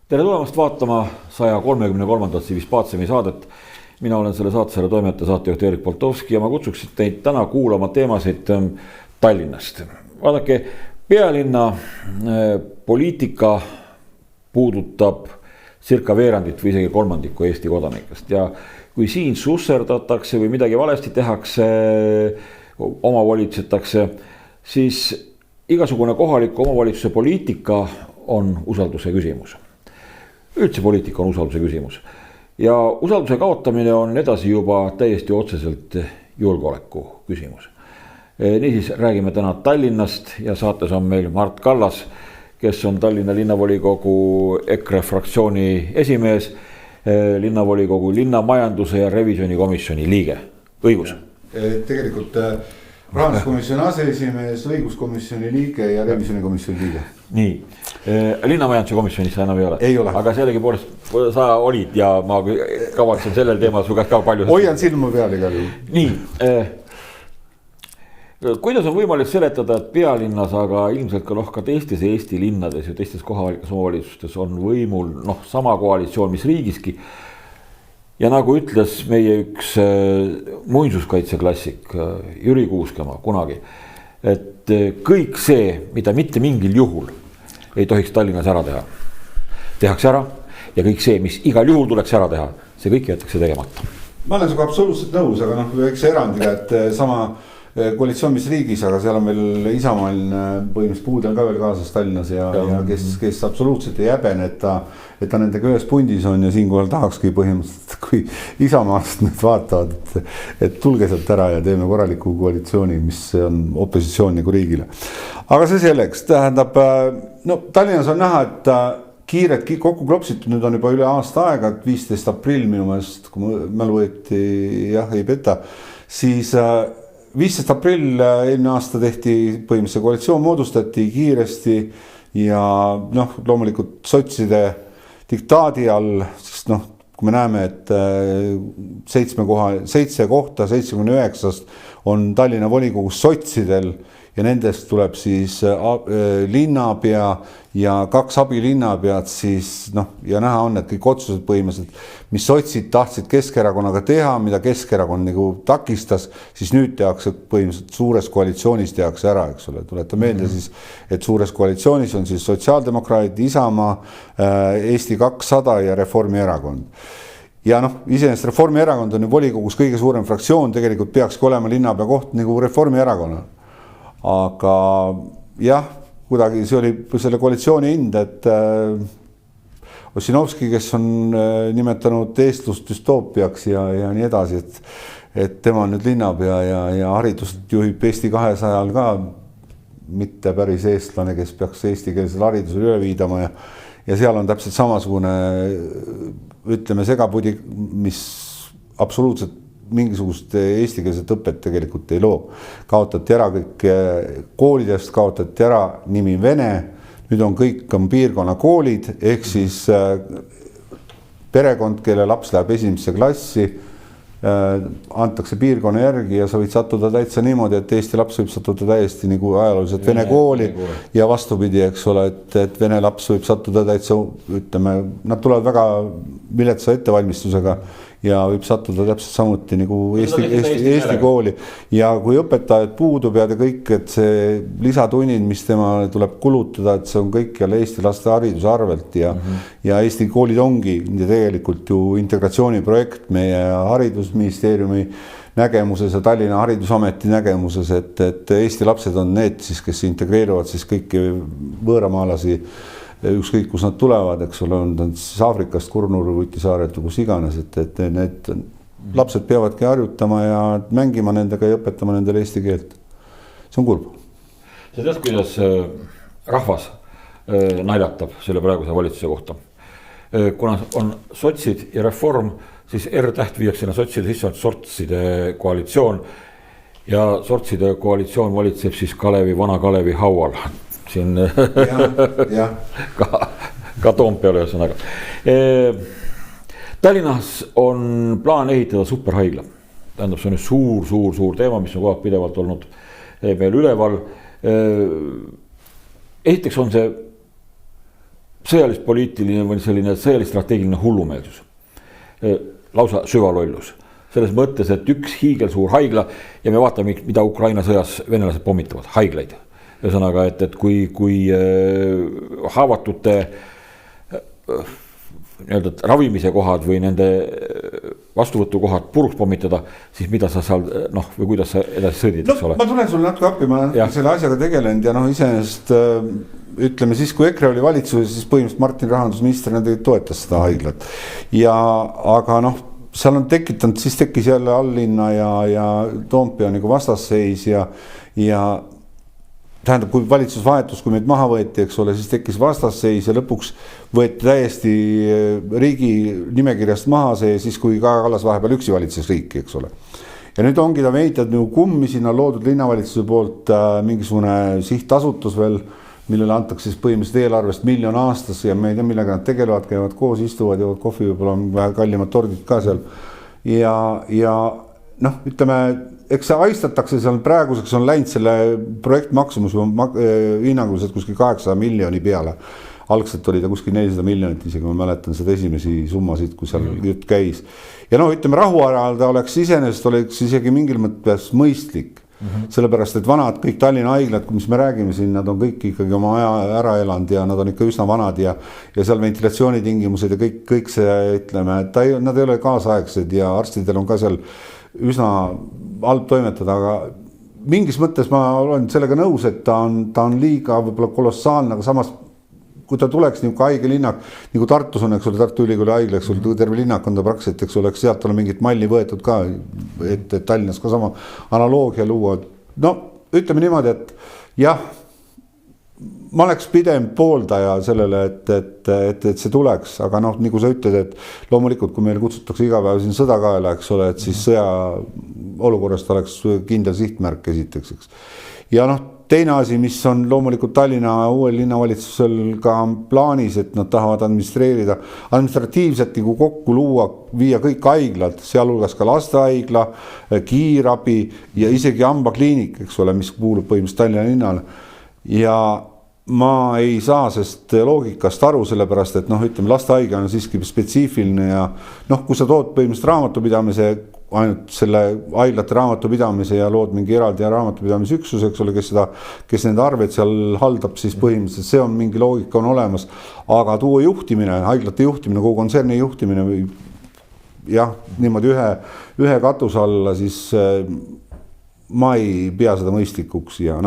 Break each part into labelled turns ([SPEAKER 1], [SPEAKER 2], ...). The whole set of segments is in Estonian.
[SPEAKER 1] Tere tulemast vaatama 133. Civis Pacemi saadet. Mina olen selle saatesarja toimetaja saatejuht Erik Poltovski ja ma kutsuksin teid täna kuulama teemasid Tallinnast. Vaadake, pealinna poliitika puudutab circa veerandit või isegi kolmandikku Eesti kodanikest ja kui siin susserdatakse või midagi valesti tehakse, omavolitsetakse, siis igasugune kohaliku omavalitsuse poliitika on usalduse küsimus. Üldse poliitika on usalduse küsimus ja usalduse kaotamine on edasi juba täiesti otseselt julgeoleku küsimus. Niisiis räägime täna Tallinnast ja saates on meil Mart Kallas, kes on Tallinna linnavolikogu EKRE fraktsiooni esimees, linnavolikogu linnamajanduse ja revisjonikomisjoni liige. Õigus?
[SPEAKER 2] Tegelikult rahanduskomisjoni aseesimees, õiguskomisjoni liige ja revisjonikomisjoni liige.
[SPEAKER 1] Nii, linnamajanduse komisjonis sa enam ei ole?
[SPEAKER 2] Ei ole.
[SPEAKER 1] Aga sellegipoolest sa olid ja ma kavatsen sellel teemal su käest ka palju.
[SPEAKER 2] Hoian silma peal igal juhul.
[SPEAKER 1] Nii, kuidas on võimalik seletada, et pealinnas, aga ilmselt ka teistes Eesti linnades ja teistes kohalikes omavalitsustes on võimul sama koalitsioon, mis riigiski. Ja nagu ütles meie üks muinsuskaitseklassik Jüri Kuuskema kunagi, et kõik see, mida mitte mingil juhul ei tohiks Tallinnas ära teha, tehakse ära ja kõik see, mis igal juhul tuleks ära teha, see kõik jätakse tegemata.
[SPEAKER 2] Ma olen sinuga absoluutselt nõus, aga üks erandiga, et sama koalitsioon, mis riigis, aga seal on veel Isamaaline põhimõtteliselt puud on ka veel kaasas Tallinnas ja kes absoluutselt ei häbene, et ta nendega ühes pundis on ja siinkohal tahakski põhimõtteliselt, kui Isamaast nüüd vaatavad, et tulge sealt ära ja teeme korraliku koalitsiooni, mis on opositsioon nagu riigile. Aga see selleks tähendab, Tallinnas on näha, et kiired kokku klopsitud, nüüd on juba üle aasta aega, 15. aprill minu meelest, kui mälu võeti, ei peta, siis 15. aprill eelmine aasta tehti põhimõtteliselt koalitsioon moodustati kiiresti ja loomulikult sotside diktaadi all, sest kui me näeme, et 7 kohta 79 on Tallinna volikogus sotsidel ja nendest tuleb siis linnapea ja 2 abilinnapead, siis ja näha on, et kõik otsused põhimõtteliselt, mis sotsid tahtsid Keskerakonnaga teha, mida Keskerakond nagu takistas, siis nüüd tehakse põhimõtteliselt suures koalitsioonis tehakse ära, eks ole. Tuleta meelde siis, et suures koalitsioonis on siis sotsiaaldemokraadid, Isamaa, Eesti 200 ja Reformierakond. Ja iseenesest Reformierakond on ju volikogus kõige suurem fraktsioon, tegelikult peakski olema linnapea koht nagu Reformierakonna. Aga jah, kuidagi see oli selle koalitsiooni hind, et Ossinovski, kes on nimetanud eestlust düstoopiaks ja nii edasi, et tema on nüüd linnapea ja haridust juhib Eesti 200 ka mitte päris eestlane, kes peaks eestikeelsel haridusel üle viidama ja seal on täpselt samasugune, ütleme segapudi, mis absoluutselt mingisugust eestikeelset õpet tegelikult ei loo. Kaotati ära kõik koolidest, kaotati ära nimi Vene, nüüd on kõik piirkonna koolid, ehk siis perekond, kelle laps läheb esimesse klassi, antakse piirkonna järgi ja sa võid sattuda täitsa niimoodi, et Eesti laps võib sattuda täiesti nagu ajalooliselt Vene kooli ja vastupidi, eks ole, et Vene laps võib sattuda täitsa, ütleme, nad tulevad väga viletsa ettevalmistusega ja võib sattuda täpselt samuti nagu Eesti kooli ja kui õpetajad puudub ja kõik, et see lisatunnid, mis tema tuleb kulutada, et see on kõik jälle Eesti laste hariduse arvelt ja Eesti koolid ongi tegelikult ju integratsiooniprojekt meie haridusministeeriumi nägemuses ja Tallinna haridusameti nägemuses, et Eesti lapsed on need siis, kes integreeruvad siis kõiki võõramaalasi ükskõik, kus nad tulevad, eks ole, on siis Aafrikast, Kurnuru, Võtisaaret või kus iganes, et need lapsed peavadki harjutama ja mängima nendega ja õpetama nendele eesti keelt. See on kurb.
[SPEAKER 1] Sa tead, kuidas rahvas naljatab selle praeguse valitsuse kohta. Kuna on sotsid ja reform, siis R-täht viiakse sotside sisse, sotside koalitsioon ja sotside koalitsioon valitseb siis Vana Kalevi haual. Siin ka Toompeal ühesõnaga. Tallinnas on plaan ehitada superhaigla. Tähendab, see on suur teema, mis on kogu aeg pidevalt olnud meil üleval. Esiteks on see sõjalis-poliitiline või selline sõjalis-strateegiline hullumeelsus, lausa süvalollus. Selles mõttes, et üks hiigelsuur haigla ja me vaatame, mida Ukraina sõjas venelased pommitavad, haiglaid. Ühesõnaga, et kui haavatute ravimise kohad või nende vastuvõtukohad puruks pommitada, siis mida sa seal, või kuidas sa edasi sõdid, eks ole?
[SPEAKER 2] Ma tulen sulle natuke appi, ma selle asjaga tegelenud ja iseenesest ütleme siis, kui EKRE oli valitsuses, siis põhimõtteliselt Martin rahandusminister toetas seda haiglat. Aga seal on tekitanud, siis tekkis jälle Alllinna ja Toompea nagu vastasseis ja tähendab, kui valitsus vahetus, kui meid maha võeti, eks ole, siis tekkis vastasseis ja lõpuks võeti täiesti riigi nimekirjast maha see, siis kui Kaja Kallas vahepeal üksi valitses riiki, eks ole. Ja nüüd ongi ta veitad nagu kummi, sinna loodud linnavalitsuse poolt mingisugune sihtasutus veel, millele antakse siis põhimõtteliselt eelarvest 1 miljon aastas ja me ei tea, millega nad tegelevad, käivad koos, istuvad, jõuavad kohvi, võib-olla on vähe kallimad tordid ka seal. Ja ütleme, eks see aistatakse, seal praeguseks on läinud selle projekt maksumus hinnanguliselt kuskil 800 miljoni peale. Algselt oli ta kuskil 400 miljonit, isegi ma mäletan seda esimesi summasid, kui seal jutt käis. Ja ütleme, rahuajal ta oleks isegi mingil mõttes mõistlik. Sellepärast, et vanad kõik Tallinna haiglad, mis me räägime siin, nad on kõik ikkagi oma aja ära elanud ja nad on ikka üsna vanad ja seal ventilatsioonitingimused ja kõik see, ütleme, et nad ei ole kaasaegsed ja arstidel on ka seal üsna halb toimetada, aga mingis mõttes ma olen sellega nõus, et ta on liiga võib-olla kolossaalne, aga samas kui ta tuleks nagu haige linnak, nagu Tartus on, eks ole, Tartu Ülikooli haigla, eks ole, terve linnak on ta praktiliselt, eks ole, sealt on mingit malli võetud ka, et Tallinnas ka sama analoogia luua. Ütleme niimoodi, et jah, ma oleks pidem pooldaja sellele, et see tuleks, aga nagu sa ütled, et loomulikult, kui meil kutsutakse iga päev siin sõda kaela, eks ole, et siis sõja olukorrast oleks kindel sihtmärk esiteks, eks. Ja teine asi, mis on loomulikult Tallinna uuel linnavalitsusel ka plaanis, et nad tahavad administratiivselt nagu kokku luua, viia kõik haiglad, sealhulgas ka lastehaigla, kiirabi ja isegi hambakliinik, eks ole, mis kuulub põhimõtteliselt Tallinna linnale. Ja ma ei saa sest loogikast aru, sellepärast, et ütleme, lastehaigla on siiski spetsiifiline ja kui sa tood põhimõtteliselt raamatupidamise, ainult selle haiglate raamatupidamise ja lood mingi eraldi raamatupidamise üksus, eks ole, kes nende arveid seal haldab, siis põhimõtteliselt see on mingi loogika on olemas, aga tuua juhtimine, haiglate juhtimine, kogu kontserni juhtimine või niimoodi ühe katuse alla, siis ma ei pea seda mõistlikuks ja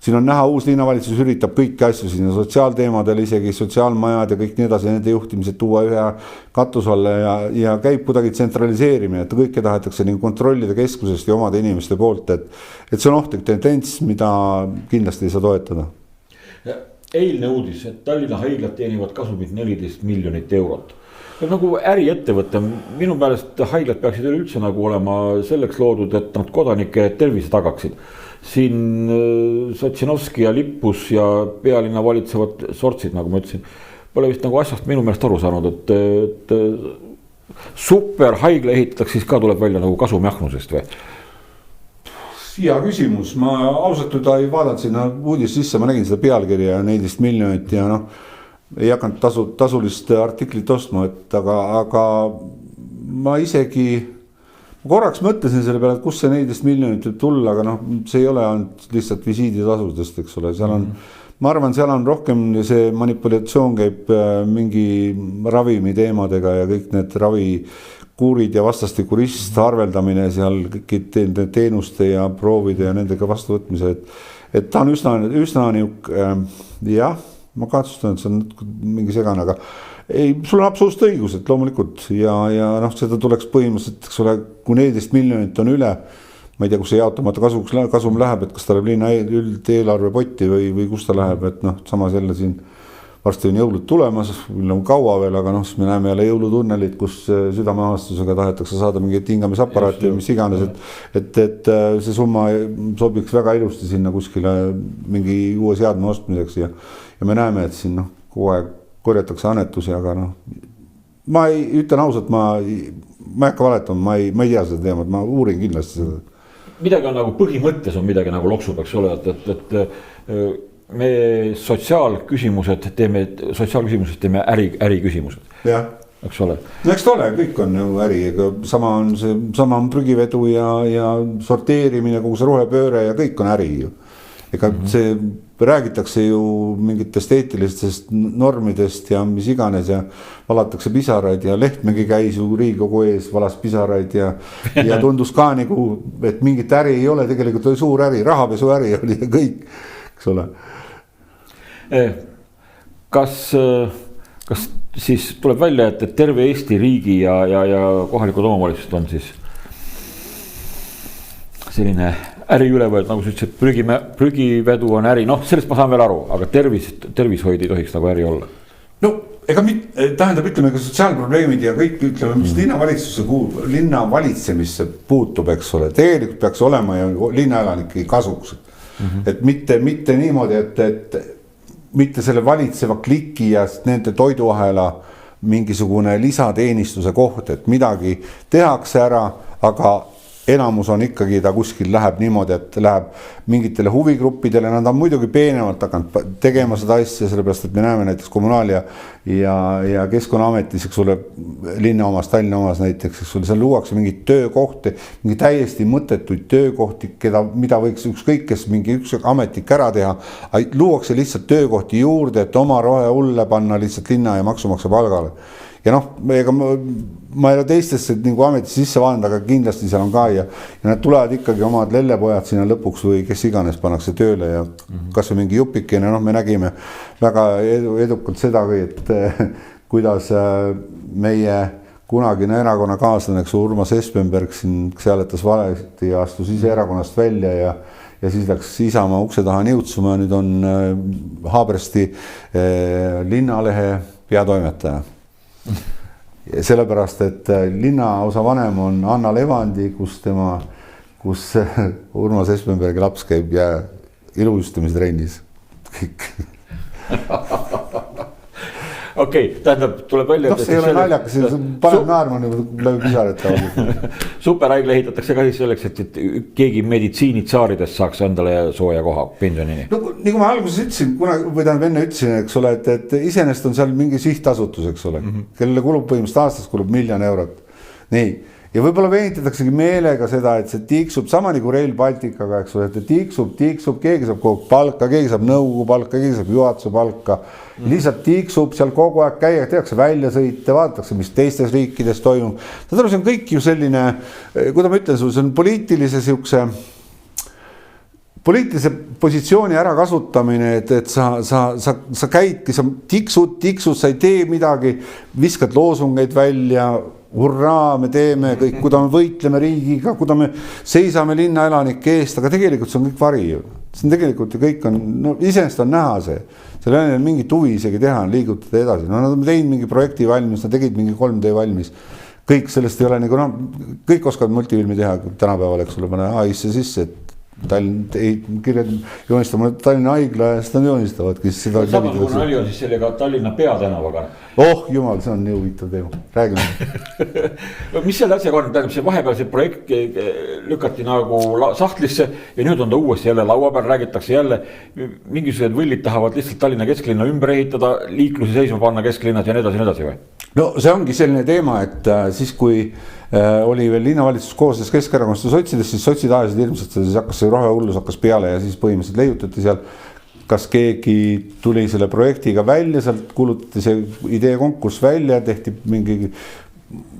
[SPEAKER 2] siin on näha, uus linnavalitsus üritab kõiki asju sinna sotsiaalteemadel, isegi sotsiaalmajad ja kõik nii edasi, nende juhtimised tuua ühe katus alla ja käib kuidagi tsentraliseerimine, et kõike tahetakse nii kontrollida keskusest ja omade inimeste poolt, et see on ohtlik tendents, mida kindlasti ei saa toetada.
[SPEAKER 1] Eilne uudis, et Tallinna haiglad teenivad kasumit 14 miljonit eurot. Nagu äriettevõte, minu meelest haiglad peaksid üldse nagu olema selleks loodud, et nad kodanike tervise tagaksid. Siin Sotsinovski ja Lippus ja pealinna valitsevad sortsid, nagu ma ütlesin, pole vist nagu asjast minu meelest aru saanud, et superhaigla ehitatakse, siis ka tuleb välja nagu kasumiahnusest või?
[SPEAKER 2] Hea küsimus, ma ausalt ei vaadanud sinna uudis sisse, ma nägin seda pealkirja 14 miljonit ja ei hakanud tasulist artiklit ostma, aga ma isegi korraks mõtlesin selle peale, et kus see 14 miljonit võib tulla, aga see ei ole ainult lihtsalt visiiditasudest, eks ole, seal on, ma arvan, seal on rohkem see manipulatsioon käib mingi ravimi teemadega ja kõik need ravikuurid ja vastastiku ristarveldamine seal kõik teenuste ja proovide ja nendega vastuvõtmise, et ta on üsna niuk, jah, ma kahtsustan, et see on mingi segane, aga ei, sul on absoluutselt õigus, et loomulikult ja seda tuleks põhimõtteliselt, eks ole, kui 14 miljonit on üle, ma ei tea, kus see jaotamata kasum läheb, et kas ta läheb linna üldeelarve potti või kus ta läheb, et samas jälle siin varsti on jõulud tulemas, meil on kaua veel, aga siis me näeme jälle jõulutunnelit, kus südameahastusega tahetakse saada mingit hingamisaparaati või mis iganes, et see summa sobiks väga ilusti sinna kuskile mingi uue seadme ostmiseks ja me näeme, et siin kogu aeg korjatakse annetusi, aga ma ütlen ausalt, ma ei hakka valetama, ma ei tea seda teemat, ma uurin kindlasti seda.
[SPEAKER 1] Midagi on nagu põhimõttes on midagi nagu loksub, eks ole, et me sotsiaalküsimused teeme äriküsimused.
[SPEAKER 2] Jah.
[SPEAKER 1] Eks ole.
[SPEAKER 2] No eks tole, kõik on ju äri, ega sama on prügivedu ja sorteerimine, kogu see rohepööre ja kõik on äri ju. Ega see räägitakse ju mingitest eetilistest normidest ja mis iganes ja valatakse pisaraid ja Lehtmegi käis ju Riigikogu ees, valas pisaraid ja tundus ka nagu, et mingit äri ei ole, tegelikult oli suur äri, rahapesu äri oli ja kõik, eks ole.
[SPEAKER 1] Kas siis tuleb välja, et terve Eesti riigi ja kohalikud omavalitsused on siis selline äri ülevõet, nagu sa ütlesid, prügivedu on äri, noh, sellest ma saan veel aru, aga tervishoid ei tohiks nagu äri olla.
[SPEAKER 2] No ega tähendab, ütleme ka sotsiaalprobleemid ja kõik, ütleme, mis linna valitsemisse puutub, eks ole, tegelikult peaks olema ju linnaelanike kasuks. Et mitte niimoodi, et mitte selle valitseva kliki ja nende toiduahela mingisugune lisateenistuse koht, et midagi tehakse ära, aga enamus on ikkagi, ta kuskil läheb niimoodi, et läheb mingitele huvigruppidele, nad on muidugi peenemalt hakanud tegema seda asja, sellepärast, et me näeme näiteks kommunaal ja Keskkonnaametis, eks ole, linna omas, Tallinna omas näiteks, eks ole, seal luuakse mingid töökohti, mingi täiesti mõttetuid töökohti, mida võiks ükskõik, kes mingi üks ametnik ära teha, luuakse lihtsalt töökohti juurde, et oma rohehulle panna lihtsalt linna ja maksumaksja palgale. Ja noh, ega ma ei ole teistesse nagu ametisse sisse vaadanud, aga kindlasti seal on ka ja nad tulevad ikkagi omad lellepojad sinna lõpuks või kes iganes pannakse tööle ja kas või mingi jupikene, noh, me nägime väga edukalt seda, et kuidas meie kunagine erakonna kaaslane, Urmas Espenberg siin hääletas valesti ja astus ise erakonnast välja ja siis läks Isamaa ukse taha niutsuma, nüüd on Haabersti linnalehe peatoimetaja. Sellepärast, et linnaosa vanem on Anna Levandi, kus Urmas Espenbergi laps käib ja ilujustamisrennis.
[SPEAKER 1] Okei, tähendab, tuleb välja...
[SPEAKER 2] No see ei ole naljakas, paneb naarma läbi pisarete.
[SPEAKER 1] Superhaigla ehitatakse ka siis selleks, et keegi meditsiinitsaaridest saaks endale sooja koha pensionini.
[SPEAKER 2] No nagu ma alguses ütlesin, enne ütlesin, eks ole, et iseenesest on seal mingi sihtasutus, eks ole, kellele kulub põhimõtteliselt aastas kulub 1 000 000 eurot. Nii. Ja võib-olla venitataksegi meelega seda, et see tiiksub sama nagu Rail Balticaga, eks ole, et tiiksub, keegi saab kogu palka, keegi saab nõukogu palka, keegi saab juhatuse palka. Lihtsalt tiiksub seal kogu aeg käia, tehakse väljasõite, vaadatakse, mis teistes riikides toimub. See on kõik ju selline, kuidas ma ütlen, see on poliitilise positsiooni ära kasutamine, et sa käidki, sa tiksud, sa ei tee midagi, viskad loosungeid välja, hurraa, me teeme kõik, kuda me võitleme riigiga, kuda me seisame linnaelanike eest, aga tegelikult see on kõik vari ju. See on tegelikult ju kõik on, no iseenesest on näha see. Seal ei ole mingit huvi isegi teha, liigutada edasi. No nad on teinud mingi projekti valmis, nad tegid mingi 3D valmis. Kõik sellest ei ole nagu, no kõik oskavad multifilmi teha tänapäeval, eks ole, pane AI-sse sisse, et joonistama Tallinna haigla ja seda joonistavadki.
[SPEAKER 1] Samasugune oli on siis sellega Tallinna peatänavaga.
[SPEAKER 2] Oh jumal, see on nii huvitav teema, räägime.
[SPEAKER 1] Mis selle asjaga on, tähendab see vahepeal see projekt lükati nagu sahtlisse ja nüüd on ta uuesti jälle laua peal, räägitakse jälle, mingisugused võllid tahavad lihtsalt Tallinna kesklinna ümber ehitada, liikluse seisma panna kesklinnad ja nii edasi või? No
[SPEAKER 2] see ongi selline teema, et siis kui oli veel linnavalitsus koosnes Keskerakonnast ja sotsidest, siis sotsid ajasid ilmselt, siis hakkas see rohehullus hakkas peale ja siis põhimõtteliselt leiutati seal, kas keegi tuli selle projektiga välja, sealt kuulutati see idee konkurss välja, tehti mingi,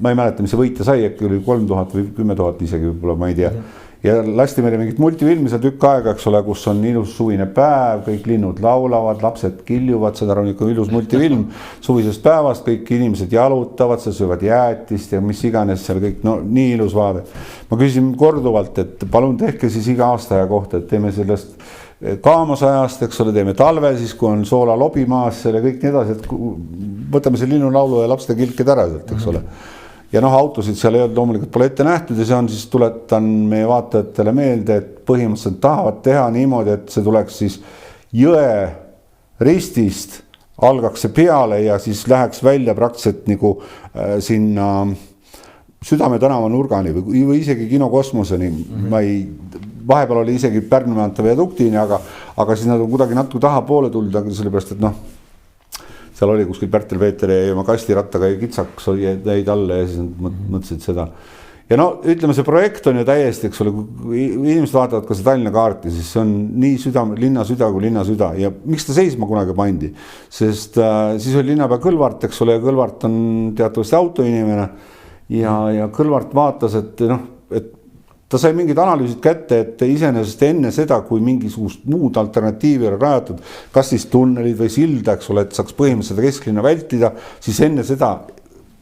[SPEAKER 2] ma ei mäleta, mis see võitja sai, äkki oli 3000 või 10 000 isegi võib-olla, ma ei tea. Ja lasti meile mingit multifilmi seal tükk aega, eks ole, kus on ilus suvine päev, kõik linnud laulavad, lapsed kiljuvad, seda on ikka ilus multifilm suvisest päevast, kõik inimesed jalutavad, seal söövad jäätist ja mis iganes seal kõik, no nii ilus vaade. Ma küsisin korduvalt, et palun tehke siis iga aastaja kohta, et teeme sellest kaamosajast, eks ole, teeme talve siis, kui on soola lobi maas, selle kõik nii edasi, et võtame see linnulaulu ja lapste kilked ära, eks ole. Ja noh, autosid seal ei olnud loomulikult pole ette nähtud ja see on siis, tuletan meie vaatajatele meelde, et põhimõtteliselt tahavad teha niimoodi, et see tuleks siis Jõe ristist, algaks see peale ja siis läheks välja praktiliselt nagu sinna Südame tänava nurgani või isegi Kino Kosmoseni. vahepeal oli isegi Pärnu maantee viaduktini, aga siis nad on kuidagi natuke tahapoole tulnud, aga sellepärast, et noh, seal oli kuskil Pärtel-Peeter ja oma kastirattaga ja kitsaks jäid alla ja siis nad mõtlesid seda. Ja no ütleme, see projekt on ju täiesti, eks ole, kui inimesed vaatavad ka see Tallinna kaarti, siis see on nii linna süda kui linna süda ja miks ta seisma kunagi pandi, sest siis oli linnapea Kõlvart, eks ole, ja Kõlvart on teatavasti autoinimene ja Kõlvart vaatas, et noh, et ta sai mingid analüüsid kätte, et iseenesest enne seda, kui mingisugust muud alternatiivi oli rajatud, kas siis tunnelid või silda, eks ole, et saaks põhimõtteliselt kesklinna vältida, siis enne seda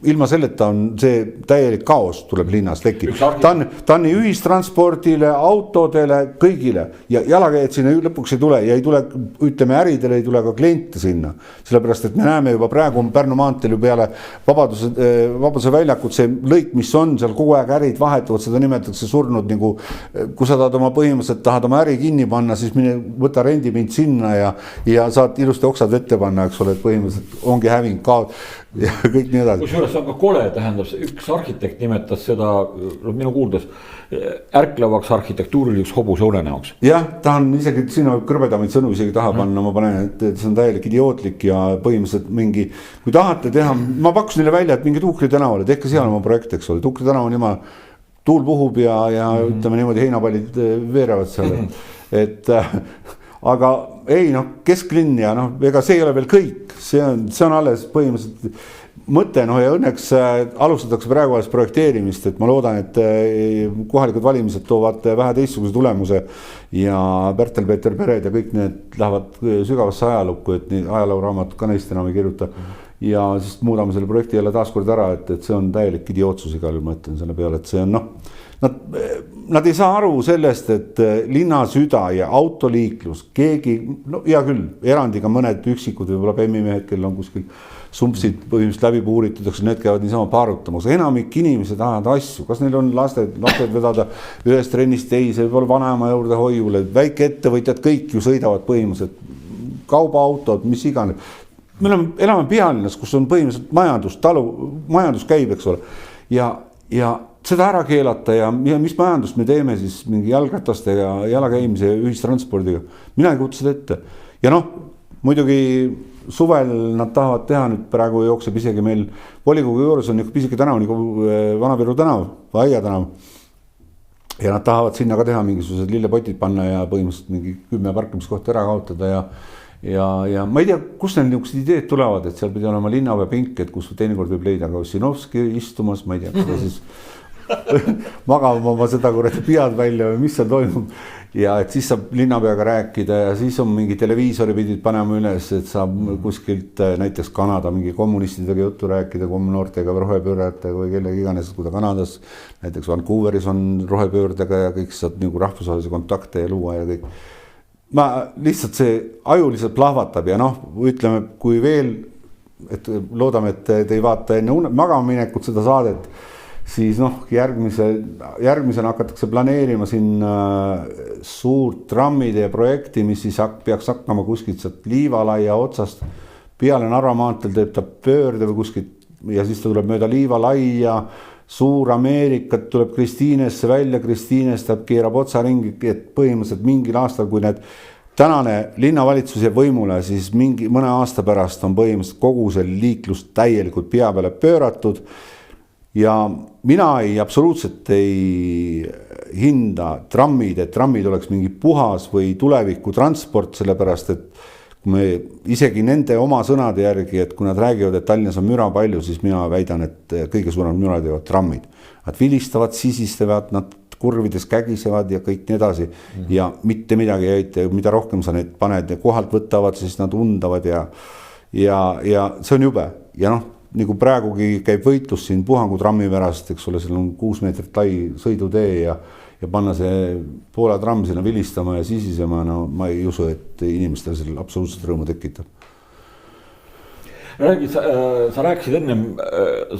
[SPEAKER 2] ilma selleta on see täielik kaos tuleb linnas tekib. Ta on nii ühistranspordile, autodele, kõigile ja jalakäijad sinna lõpuks ei tule ja ei tule, ütleme äridele ei tule ka kliente sinna. Sellepärast, et me näeme juba praegu on Pärnu maanteel ju peale Vabaduse väljakut see lõik, mis on seal kogu aeg ärid vahetuvad, seda nimetatakse surnud nagu, kui sa tahad oma põhimõtteliselt, tahad oma äri kinni panna, siis mine võta rendipind sinna ja saad ilusti oksad ette panna, eks ole, et põhimõtteliselt ongi häving kaod ja kõik nii edasi.
[SPEAKER 1] Kusjuures on ka kole, tähendab, üks arhitekt nimetas seda, minu kuuldes, ärklevaks arhitektuuriliseks hobuse unenäoks.
[SPEAKER 2] Jah, ta on isegi, sinna võib kõrbedamaid sõnu isegi taha panna, ma panen, et see on täielik idiootlik ja põhimõtteliselt mingi, kui tahate teha, ma pakkus neile välja, et mingi Tuukri tänavale, tehke seal oma projekt, eks ole, Tuukri tänav on juba tuul puhub ja ütleme niimoodi heinapallid veerevad seal, et aga ei noh, kesklinn ja noh, ega see ei ole veel kõik, see on alles põhimõtteliselt mõte, noh ja õnneks alustatakse praegu alles projekteerimist, et ma loodan, et kohalikud valimised toovad vähe teistsuguse tulemuse ja Pärtel-Peeter pered ja kõik need lähevad sügavasse ajalukku, et ajalooraamatut ka neist enam ei kirjuta ja siis muudame selle projekti jälle taaskord ära, et see on täielik idiootsus igal juhul, ma ütlen selle peale, et see on noh, nad ei saa aru sellest, et linna süda ja autoliiklus, keegi, no hea küll, erandiga mõned üksikud võib-olla bemmimehed, kellel on kuskil sumpsid põhimõtteliselt läbi puuritud, need käivad niisama paarutamas, enamik inimesed ajavad asju, kas neil on lasted vedada ühest trennist teise, võib-olla vanaema juurde hoiule, väike ettevõtjad, kõik ju sõidavad põhimõtteliselt, kaubaautod, mis iganes. Me elame pealinnas, kus on põhimõtteliselt majandus käib, eks ole, ja seda ära keelata ja mis majandust me teeme siis mingi jalgrataste ja jalakäimise ja ühistranspordiga. Mina ei kujuta seda ette. Ja noh, muidugi suvel nad tahavad teha, nüüd praegu jookseb isegi meil volikogu juures on pisike tänav nagu Vana-Viru tänav või Aia tänav. Ja nad tahavad sinna ka teha mingisugused lillepotid panna ja põhimõtteliselt mingi 10 parkimiskohta ära kaotada ja ma ei tea, kus neil niisugused ideed tulevad, et seal pidi olema linnapea pink, et kus teinekord võib leida ka Ossinovski istumas, ma ei tea, kuidas siis magama oma seda kuradi pead välja või mis seal toimub ja et siis saab linnapeaga rääkida ja siis on mingi televiisori pidid panema üles, et saab kuskilt näiteks Kanada mingi kommunistidega juttu rääkida, noortega või rohepöördajatega või kellegi iganes, kui ta Kanadas, näiteks Vancouveris on rohepöördega ja kõik saad nagu rahvusvahelise kontakte ja luua ja kõik. Ma lihtsalt see ajuliselt plahvatab ja noh, ütleme, kui veel, et loodame, et te ei vaata enne magama minekut seda saadet, siis noh, järgmisena hakatakse planeerima siin suurt trammide projekti, mis siis peaks hakkama kuskilt sealt Liivalaia otsast peale Narva maanteel teeb ta pöörde või kuskilt ja siis ta tuleb mööda Liivalaia, Suur-Ameerikat tuleb Kristiinesse välja, Kristiinest ta keerab otsa ringi, et põhimõtteliselt mingil aastal, kui need tänane linnavalitsus jääb võimule, siis mõne aasta pärast on põhimõtteliselt kogu see liiklus täielikult pea peale pööratud ja mina absoluutselt ei hinda trammid, et trammid oleks mingi puhas või tuleviku transport, sellepärast et kui me isegi nende oma sõnade järgi, et kui nad räägivad, et Tallinnas on müra palju, siis mina väidan, et kõige suurem müra teevad trammid. Nad vilistavad, sisistavad, nad kurvides kägisevad ja kõik nii edasi ja mitte midagi ei aita, mida rohkem sa need paned ja kohalt võtavad, siis nad undavad ja see on jube ja noh, nagu praegugi käib võitlus siin Puhangu trammi pärast, eks ole, seal on 6 meetrit lai sõidutee ja panna see Poola tramm sinna vilistama ja sisisema, no ma ei usu, et inimestel seal absoluutselt rõõmu tekitab.
[SPEAKER 1] Sa rääkisid ennem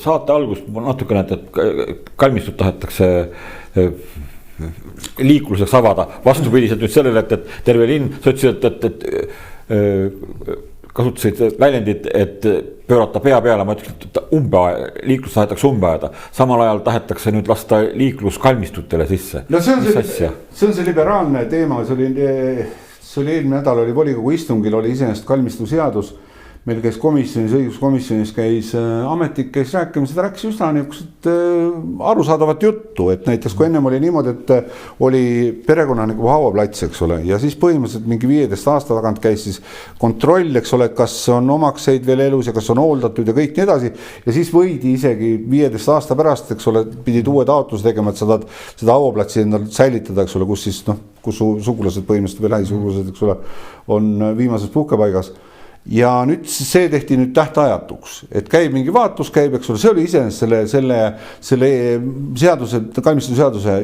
[SPEAKER 1] saate algust natukene, et kalmistut tahetakse liikluseks avada. Vastupidiselt nüüd sellele, et terve linn, sa ütlesid, et kasutasid väljendit, et pöörata pea peale, ma ütleks, et liiklust tahetakse umbe ajada. Samal ajal tahetakse nüüd lasta liikluskalmistutele sisse.
[SPEAKER 2] No see on see liberaalne teema, see oli eelmine nädal oli volikogu istungil, oli iseenesest kalmistuseadus. Meil käis komisjonis, õiguskomisjonis käis ametnik, käis rääkima, seda rääkis üsna niisugust arusaadavat juttu, et näiteks kui ennem oli niimoodi, et oli perekonna nagu hauaplats, eks ole, ja siis põhimõtteliselt mingi 15 aasta tagant käis siis kontroll, eks ole, kas on omakseid veel elus ja kas on hooldatud ja kõik nii edasi. Ja siis võidi isegi 15 aasta pärast, eks ole, pidid uue taotluse tegema, et seda hauaplatsi endal säilitada, eks ole, kus siis kus sugulased põhimõtteliselt või lähisugulased, eks ole, on viimases puhkepaigas. Ja nüüd see tehti nüüd tähtajatuks, et käib mingi vaatlus, käib, eks ole, see oli iseenesest selle seaduse, kalmistuseaduse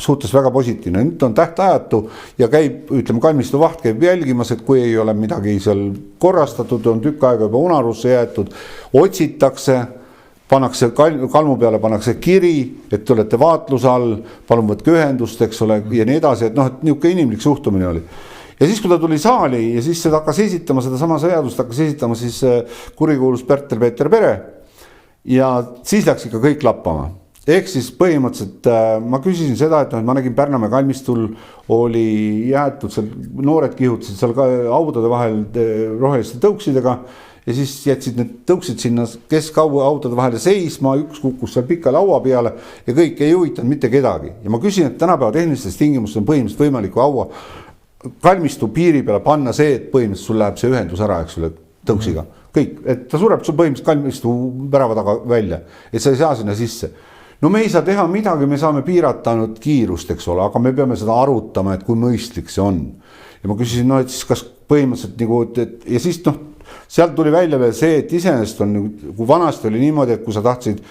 [SPEAKER 2] suhtes väga positiivne. Nüüd on tähtajatu ja käib, ütleme, kalmistuvaht käib jälgimas, et kui ei ole midagi seal korrastatud, on tükk aega juba unarusse jäetud, otsitakse, pannakse kalmu peale, pannakse kiri, et te olete vaatluse all, palun võtke ühendust, eks ole, ja nii edasi, et noh, et niisugune inimlik suhtumine oli. Ja siis, kui ta tuli saali ja siis seda hakkas esitama, seda sama seadust hakkas esitama siis kurikuulus Pärtel-Peeter Pere ja siis läks ikka kõik lappama. Ehk siis põhimõtteliselt ma küsisin seda, et ma nägin Pärnamäe kalmistul oli jäetud seal, noored kihutasid seal ka haudade vahel roheliste tõuksidega ja siis jätsid need tõuksid sinna keskaudade vahele seisma, üks kukkus seal pika laua peale ja kõik ei huvitanud mitte kedagi. Ja ma küsin, et tänapäeva tehnilistes tingimustes on põhimõtteliselt võimaliku haua kalmistu piiri peale panna see, et põhimõtteliselt sul läheb see ühendus ära, eks ole, tõuksiga. Kõik, et ta sureb sul põhimõtteliselt kalmistu värava taga välja, et sa ei saa sinna sisse. No me ei saa teha midagi, me saame piirata ainult kiirust, eks ole, aga me peame seda arutama, et kui mõistlik see on. Ja ma küsisin, no et siis kas põhimõtteliselt nagu, ja siis sealt tuli välja veel see, et iseenesest on, kui vanasti oli niimoodi, et kui sa tahtsid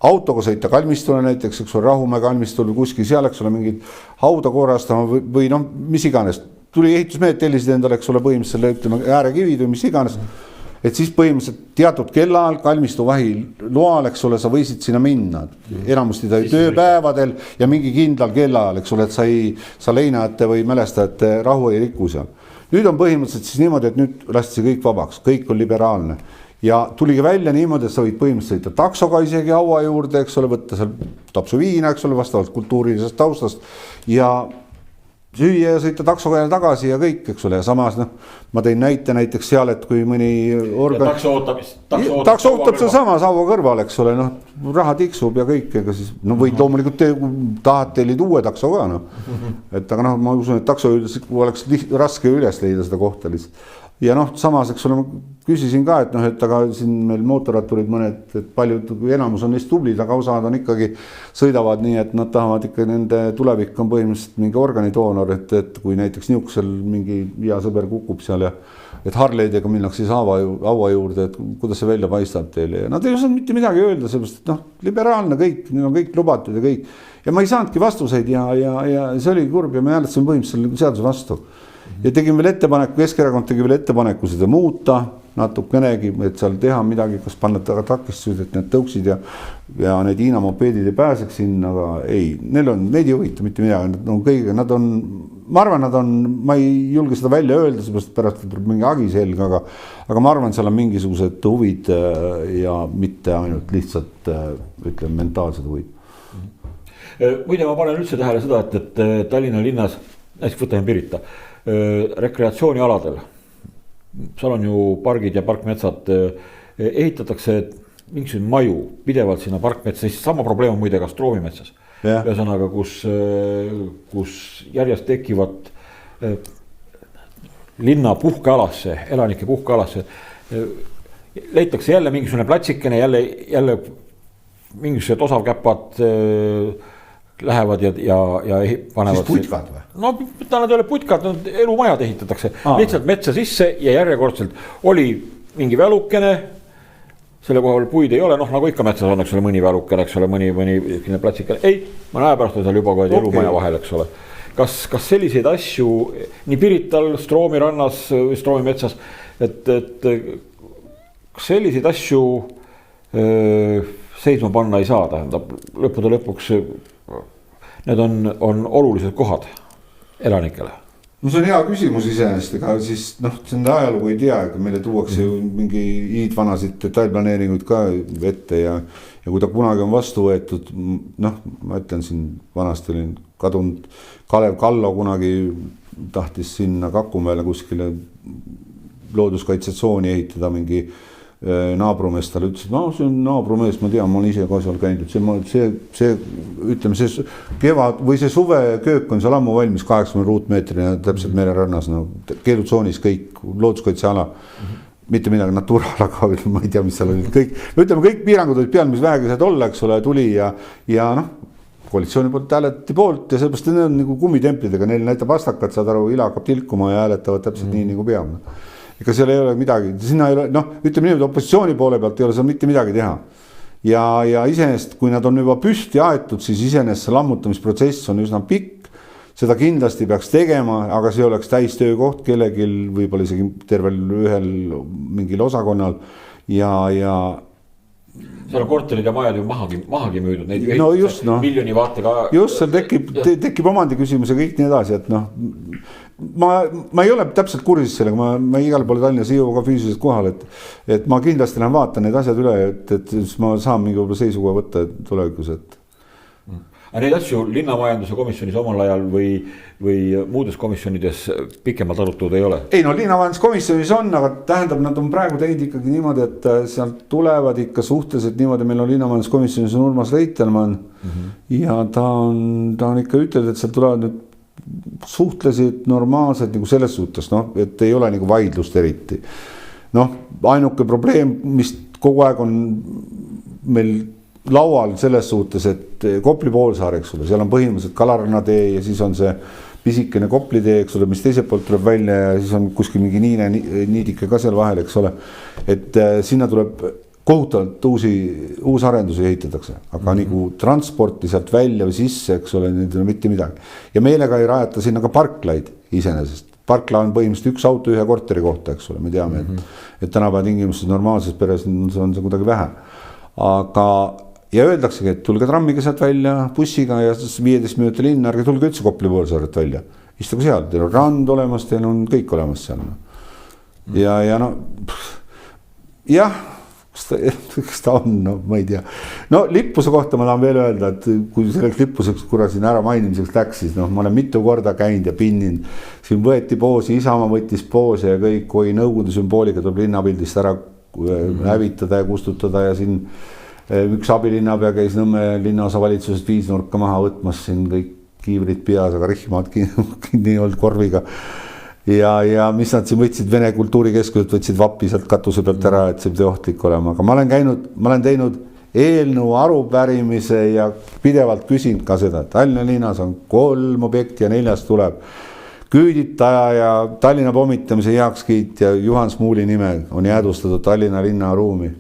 [SPEAKER 2] autoga sõita kalmistule näiteks, eks ole, Rahumäe kalmistul või kuskil seal, eks ole, mingid hauda korrastama või noh, mis iganes. Tuli ehitusmehed tellisid endale, eks ole, põhimõtteliselt ütleme äärekivid või mis iganes. Et siis põhimõtteliselt teatud kellaajal kalmistu vahi loal, eks ole, sa võisid sinna minna. Enamusti ta tööpäevadel ja mingi kindlal kellaajal, eks ole, et sa leinajate või mälestajate rahu ei riku seal. Nüüd on põhimõtteliselt siis niimoodi, et nüüd lasti kõik vabaks, kõik on liberaalne. Ja tuligi välja niimoodi, et sa võid põhimõtteliselt sõita taksoga isegi haua juurde, eks ole, võtta seal tapsu viina, eks ole, vastavalt kultuurilisest taustast ja süüa ja sõita taksoga jälle tagasi ja kõik, eks ole, ja samas ma tein näite näiteks seal, et kui mõni organ... Takso ootab seal samas haua kõrval, eks ole, raha tiksub ja kõik, ega siis, võid loomulikult tahad tellida uue takso ka, et aga ma usun, et takso oleks raske üles leida seda kohta lihtsalt. Ja samas, eks ole, ma küsisin ka, et aga siin meil mootorratturid mõned, et paljud, kui enamus on neist tublid, aga osad on ikkagi sõidavad nii, et nad tahavad ikka, nende tulevik on põhimõtteliselt mingi organidoonor, et kui näiteks niuksel mingi hea sõber kukub seal ja et Harleydega minnakse siis haua juurde, et kuidas see välja paistab teile ja nad ei osanud mitte midagi öelda, sellepärast, et liberaalne kõik, neil on kõik lubatud ja kõik. Ja ma ei saanudki vastuseid ja see oli kurb ja me hääletasime põhimõtteliselt seaduse vastu. Ja tegime veel ettepaneku, Keskerakond tegi veel ettepaneku seda muuta natukenegi, et seal teha midagi, kas panna takistused, et need tõuksid ja need Hiina mopeedid ei pääseks sinna, aga ei, neid ei huvita mitte midagi, ma arvan, ma ei julge seda välja öelda, seepärast pärast tuleb mingi agi selga, aga ma arvan, seal on mingisugused huvid ja mitte ainult lihtsalt, ütleme, mentaalsed huvid.
[SPEAKER 1] Muide, ma panen üldse tähele seda, et Tallinna linnas, näiteks võtame Pirita, rekreatsioonialadel, seal on ju pargid ja parkmetsad, ehitatakse mingisugune maju pidevalt sinna parkmetsa, siis sama probleem on muide ka Stroomi-metsas. Ühesõnaga, kus järjest tekivad linna puhkealasse, elanike puhkealasse, leitakse jälle mingisugune platsikene, jälle mingisugused osavkäpad lähevad ja panevad.
[SPEAKER 2] Siis putkad või?
[SPEAKER 1] No nad ei ole putkad, elumajad ehitatakse. Lihtsalt metsa sisse ja järjekordselt oli mingi välukene, selle koha puid ei ole, nagu ikka metsas on, eks ole, mõni välukene, eks ole, mõni platsikene. Ei, ma näe pärast on seal juba kohe elumaja vahel, eks ole. Kas selliseid asju nii Pirital, Stroomi rannas, Stroomi metsas, et selliseid asju seisma panna ei saa, tähendab lõppude lõpuks need on olulised kohad elanikele.
[SPEAKER 2] no see on hea küsimus iseenesest, ega siis seda ajalugu ei tea, ega meile tuuakse ju mingi hiidvanasid detailplaneeringuid ka ette ja kui ta kunagi on vastu võetud, ma ütlen siin vanasti olin kadunud Kalev Kallo kunagi tahtis sinna Kakumäele kuskile looduskaitsetsooni ehitada mingi naabrumees, talle ütles, et see on naabrumees, ma tean, ma olen ise ka seal käinud, see ütleme, see kevad või see suve köök on seal ammu valmis 80 ruutmeetrina täpselt mererannas, keelutsoonis kõik, looduskaitseala, mitte midagi naturaalaga, ma ei tea, mis seal oli, kõik piirangud olid peal, mis vähegi saad olla, eks ole, tuli ja koalitsiooni poolt hääletati poolt ja sellepärast need on nagu kummitemplidega, neil näitab vastakad, saad aru, ila hakkab tilkuma ja hääletavad täpselt nii nagu peab. Ega seal ei ole midagi, sinna ei ole, ütleme niimoodi, opositsiooni poole pealt ei ole seal mitte midagi teha. Ja iseenesest, kui nad on juba püsti aetud, siis iseenesest see lammutamisprotsess on üsna pikk, seda kindlasti peaks tegema, aga see oleks täistöökoht kellegil, võib-olla isegi tervel ühel mingil osakonnal ja
[SPEAKER 1] seal on korterid ja majad ju mahagi müüdud, neid miljoni vaatega.
[SPEAKER 2] Just, seal tekib omandi küsimus ja kõik nii edasi, et ma ei ole täpselt kursis sellega, ma igal poole Tallinnas ei jõua ka füüsiliselt kohal, et ma kindlasti lähen vaatan need asjad üle, et ma saan mingi võib-olla seisukoha võtta tulevikus, et.
[SPEAKER 1] Aga neid asju linnamajanduse komisjonis omal ajal või muudes komisjonides pikemalt arutatud ei ole? Ei,
[SPEAKER 2] linnamajanduskomisjonis on, aga tähendab, nad on praegu teinud ikkagi niimoodi, et sealt tulevad ikka suhteliselt niimoodi, meil on linnamajanduskomisjonis on Urmas Reitelmann ja ta on ikka ütelnud, et sealt tulevad nüüd suhteliselt normaalsed nagu selles suhtes, et ei ole nagu vaidlust eriti. Ainuke probleem, mis kogu aeg on meil laual selles suhtes, et Kopli poolsaar, eks ole, seal on põhimõtteliselt Kalarna tee ja siis on see pisikene Kopli tee, eks ole, mis teiselt poolt tuleb välja ja siis on kuskil mingi niidike ka seal vahel, eks ole. Et sinna tuleb kohutavalt uus arendusi ehitatakse, aga nagu transporti sealt välja või sisse, eks ole, nüüd on mitte midagi. Ja meelega ei rajata sinna ka parklaid iseenesest. Parkla on põhimõtteliselt üks auto ühe korteri kohta, eks ole, me teame, et tänapäeva tingimustes normaalses peres on see kuidagi vähe. Aga ja öeldaksegi, et tulge trammiga sealt välja, bussiga ja 15 minuti linna, ärge tulge üldse Kopli poolsaaret välja. Istuge seal, teil on rand olemas, teil on kõik olemas seal. Ja kas ta on, ma ei tea. Lippuse kohta ma tahan veel öelda, et kui selleks lippuseks siin ära mainimiseks läks, siis ma olen mitu korda käinud ja pinninud. Siin võeti poosi, Isamaa võttis poose ja kõik, kui Nõukogude sümboolika tuleb linnapildist ära hävitada ja kustutada ja siin üks abilinnapea käis Nõmme linnaosa valitsusest 5 nurka maha võtmas siin kõik kiivrid peas, aga rihmad kinni olnud korviga. Ja mis nad siin võtsid, Vene kultuurikeskuselt võtsid vappi sealt katuse pealt ära, et see pidi ohtlik olema. Aga ma olen teinud eelnõu arupärimise ja pidevalt küsinud ka seda, et Tallinna linnas on 3 objekti ja 4 tuleb küüditaja ja Tallinna pommitamise heakskiit ja Juhan Smuuli nime on jäädustatud Tallinna linna ruumi.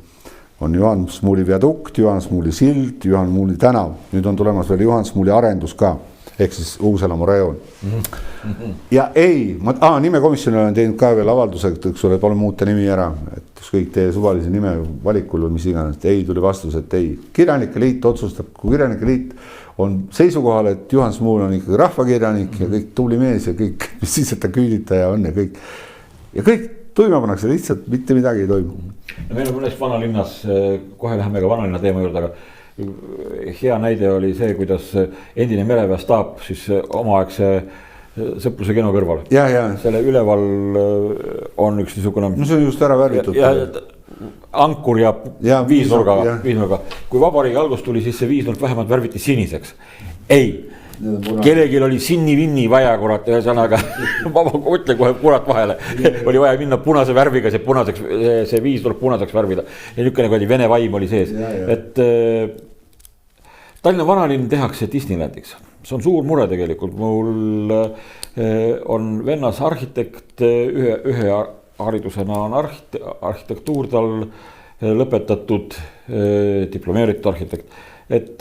[SPEAKER 2] On Juhan Smuuli viadukt, Juhan Smuuli sild, Juhan Smuuli tänav. Nüüd on tulemas veel Juhan Smuuli arendus ka, ehk siis Uus-Elamu rajoon. Ja nimekomisjonil on teinud ka veel avaldusega, et sulle palun muuta nimi ära, et kõik teie suvalise nime valikul või mis iganes, et ei tuli vastus, et ei. Kirjanike liit otsustab, kui Kirjanike liit on seisukohal, et Juhan Smuul on ikkagi rahvakirjanik ja kõik tubli mees ja kõik, mis siis, et ta küüditaja on ja kõik. Ja kõik tuima pannakse, lihtsalt mitte midagi ei toimu.
[SPEAKER 1] Meil on mõnes vanalinnas, kohe läheme ka vanalinna teema juurde, aga hea näide oli see, kuidas endine mereväe staap siis omaaegse Sõpruse kino kõrval. Selle üleval on üks niisugune.
[SPEAKER 2] See on just ära värvitud.
[SPEAKER 1] Ankur ja viisnurga. Kui vabariigi algus tuli, siis see viisnurk vähemalt värviti siniseks. Ei. Kellegil oli sinni-vinni vaja, kurat, ühesõnaga, ma mõtlen kohe kurat vahele, oli vaja minna punase värviga, see viisnurk punaseks värvida. Ja niisugune oli Vene vaim oli sees. Et Tallinna vanalinn tehakse Disneylandiks. See on suur mure tegelikult. Mul on vennas arhitekt, ühe haridusena on arhitektuur tal lõpetatud, diplomeeritud arhitekt. Et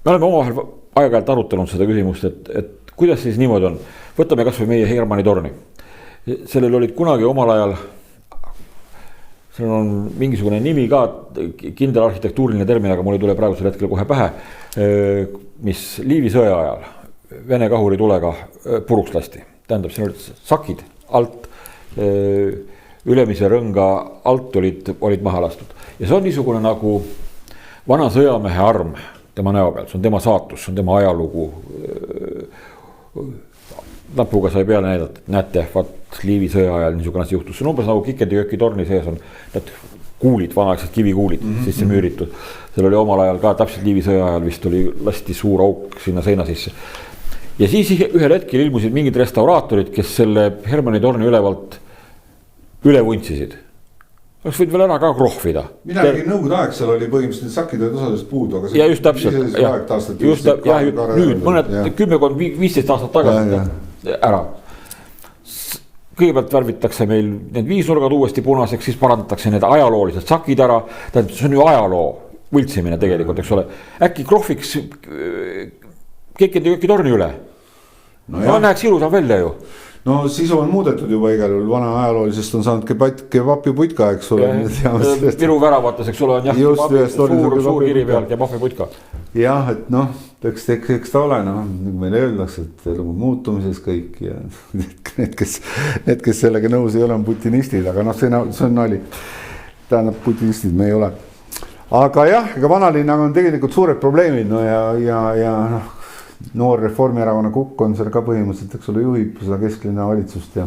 [SPEAKER 1] me oleme omavahel aeg-ajalt arutanud seda küsimust, et kuidas siis niimoodi on. Võtame kas või meie Hermanni torni. Sellel olid kunagi omal ajal, seal on mingisugune nimi ka, kindel arhitektuuriline termin, aga mul ei tule praegusel hetkel kohe pähe, mis Liivi sõja ajal Vene kahuritulega puruks lasti. Tähendab, siin olid sakid alt, ülemise rõnga alt olid maha lastud. Ja see on niisugune nagu vana sõjamehe arm tema näo peal, see on tema saatus, see on tema ajalugu. Napuga sai peale näidata, et näete, vaat Liivi sõja ajal niisugune asi juhtus. See on umbes nagu Kikendi-Jõki torni sees on need kuulid, vanaaegsed kivikuulid sisse müüritud. Seal oli omal ajal ka täpselt Liivi sõja ajal vist lasti suur auk sinna seina sisse. Ja siis ühel hetkel ilmusid mingid restauraatorid, kes selle Hermanni torni ülevalt üle vuntsisid. Oleks võid veel ära ka krohvida.
[SPEAKER 2] Midagi nõukogude aeg seal oli põhimõtteliselt sakid olid osadest puudu. Aga
[SPEAKER 1] ja just täpselt. Nüüd mõned 10-15 aastat tagasi ära. Kõigepealt värvitakse meil need viisnurgad uuesti punaseks, siis parandatakse need ajaloolised sakid ära. See on ju ajaloo võltsimine tegelikult, eks ole. Äkki krohviks Kikendi-Jõki torni üle. No näeks ilusam välja ju.
[SPEAKER 2] No sisu on muudetud juba igal juhul, vana ajaloolisest on saanud kebapiputka, eks ole.
[SPEAKER 1] Viru väravates, eks ole, on jah, suur kiri pealt ja pahviputka.
[SPEAKER 2] Jah, et noh, eks ta ole, meil öeldakse, et elu muutumises kõik ja need, kes sellega nõus ei ole, on putinistid, aga noh, see on nali. Tähendab, putinistid me ei ole. Aga jah, ega vanalinnaga on tegelikult suured probleemid, no ja noor Reformierakonna Kukk on seal ka põhimõtteliselt, eks ole, juhib seda kesklinna valitsust ja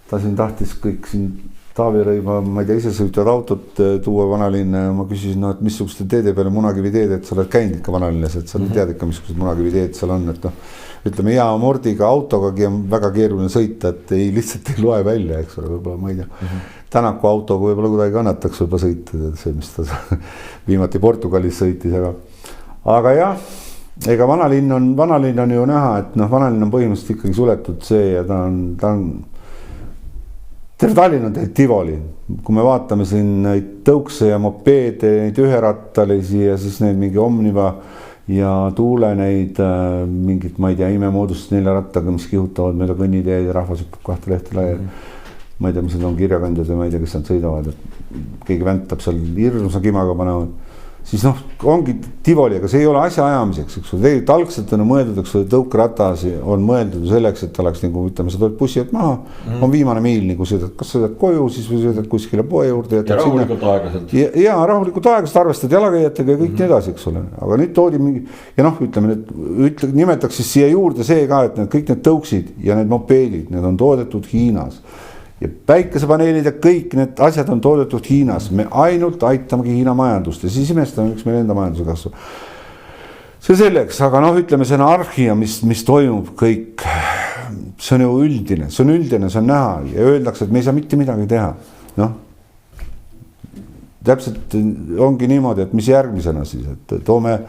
[SPEAKER 2] ta siin tahtis kõik siin Taavi Rõiva, ma ei tea, isesõitvad autot tuua vanalinna ja ma küsisin, et missuguste teede peale Munakivi teed, et sa oled käinud ikka vanalinnas, et sa tead ikka, missugused Munakivi teed seal on, et ütleme, hea amordiga autogagi on väga keeruline sõita, et lihtsalt ei loe välja, eks ole, võib-olla ma ei tea. Tänaku autoga võib-olla kuidagi kannataks võib-olla sõita, see, mis ta viimati Portugalis sõitis, aga jah, ega vanalinn on ju näha, et vanalinn on põhimõtteliselt ikkagi suletud see ja ta on terve Tallinn on teil Tivoli. Kui me vaatame siin neid tõukse ja mopeede, neid üherattalisi ja siis neid mingi Omniva ja Tuule neid mingit, ma ei tea, imemoodust 4 rattaga, mis kihutavad meile kõnniteed ja rahvas hüppab 2 lehte laiali. Ma ei tea, mis need on kirjakandjad ja ma ei tea, kes nad sõidavad. Keegi väntab seal hirmusa kimaga panevad. Siis ongi Tivoli, aga see ei ole asja ajamiseks, eks ole. Tegelikult algselt on mõeldud, eks ole, tõukratas on mõeldud selleks, et oleks nagu, ütleme, sa tuled bussilt maha, on viimane miil, nagu sõidad, kas sõidad koju, siis või sõidad kuskile poe juurde.
[SPEAKER 1] Ja rahulikult aegaselt.
[SPEAKER 2] Ja rahulikult aegaselt arvestad jalakäijatega ja kõik nii edasi, eks ole. Aga nüüd toodi mingi, ja ütleme, nimetaks siis siia juurde see ka, et kõik need tõuksid ja need mopeedid, need on toodetud Hiinas. Ja päikesepaneelid ja kõik need asjad on toodetud Hiinas. Me ainult aitamegi Hiina majandust ja siis imestame, miks meil enda majanduse kasvu. See selleks, aga ütleme, see anarhia, mis toimub kõik, see on ju üldine, see on näha ja öeldakse, et me ei saa mitte midagi teha. Täpselt ongi niimoodi, et mis järgmisena siis, et toome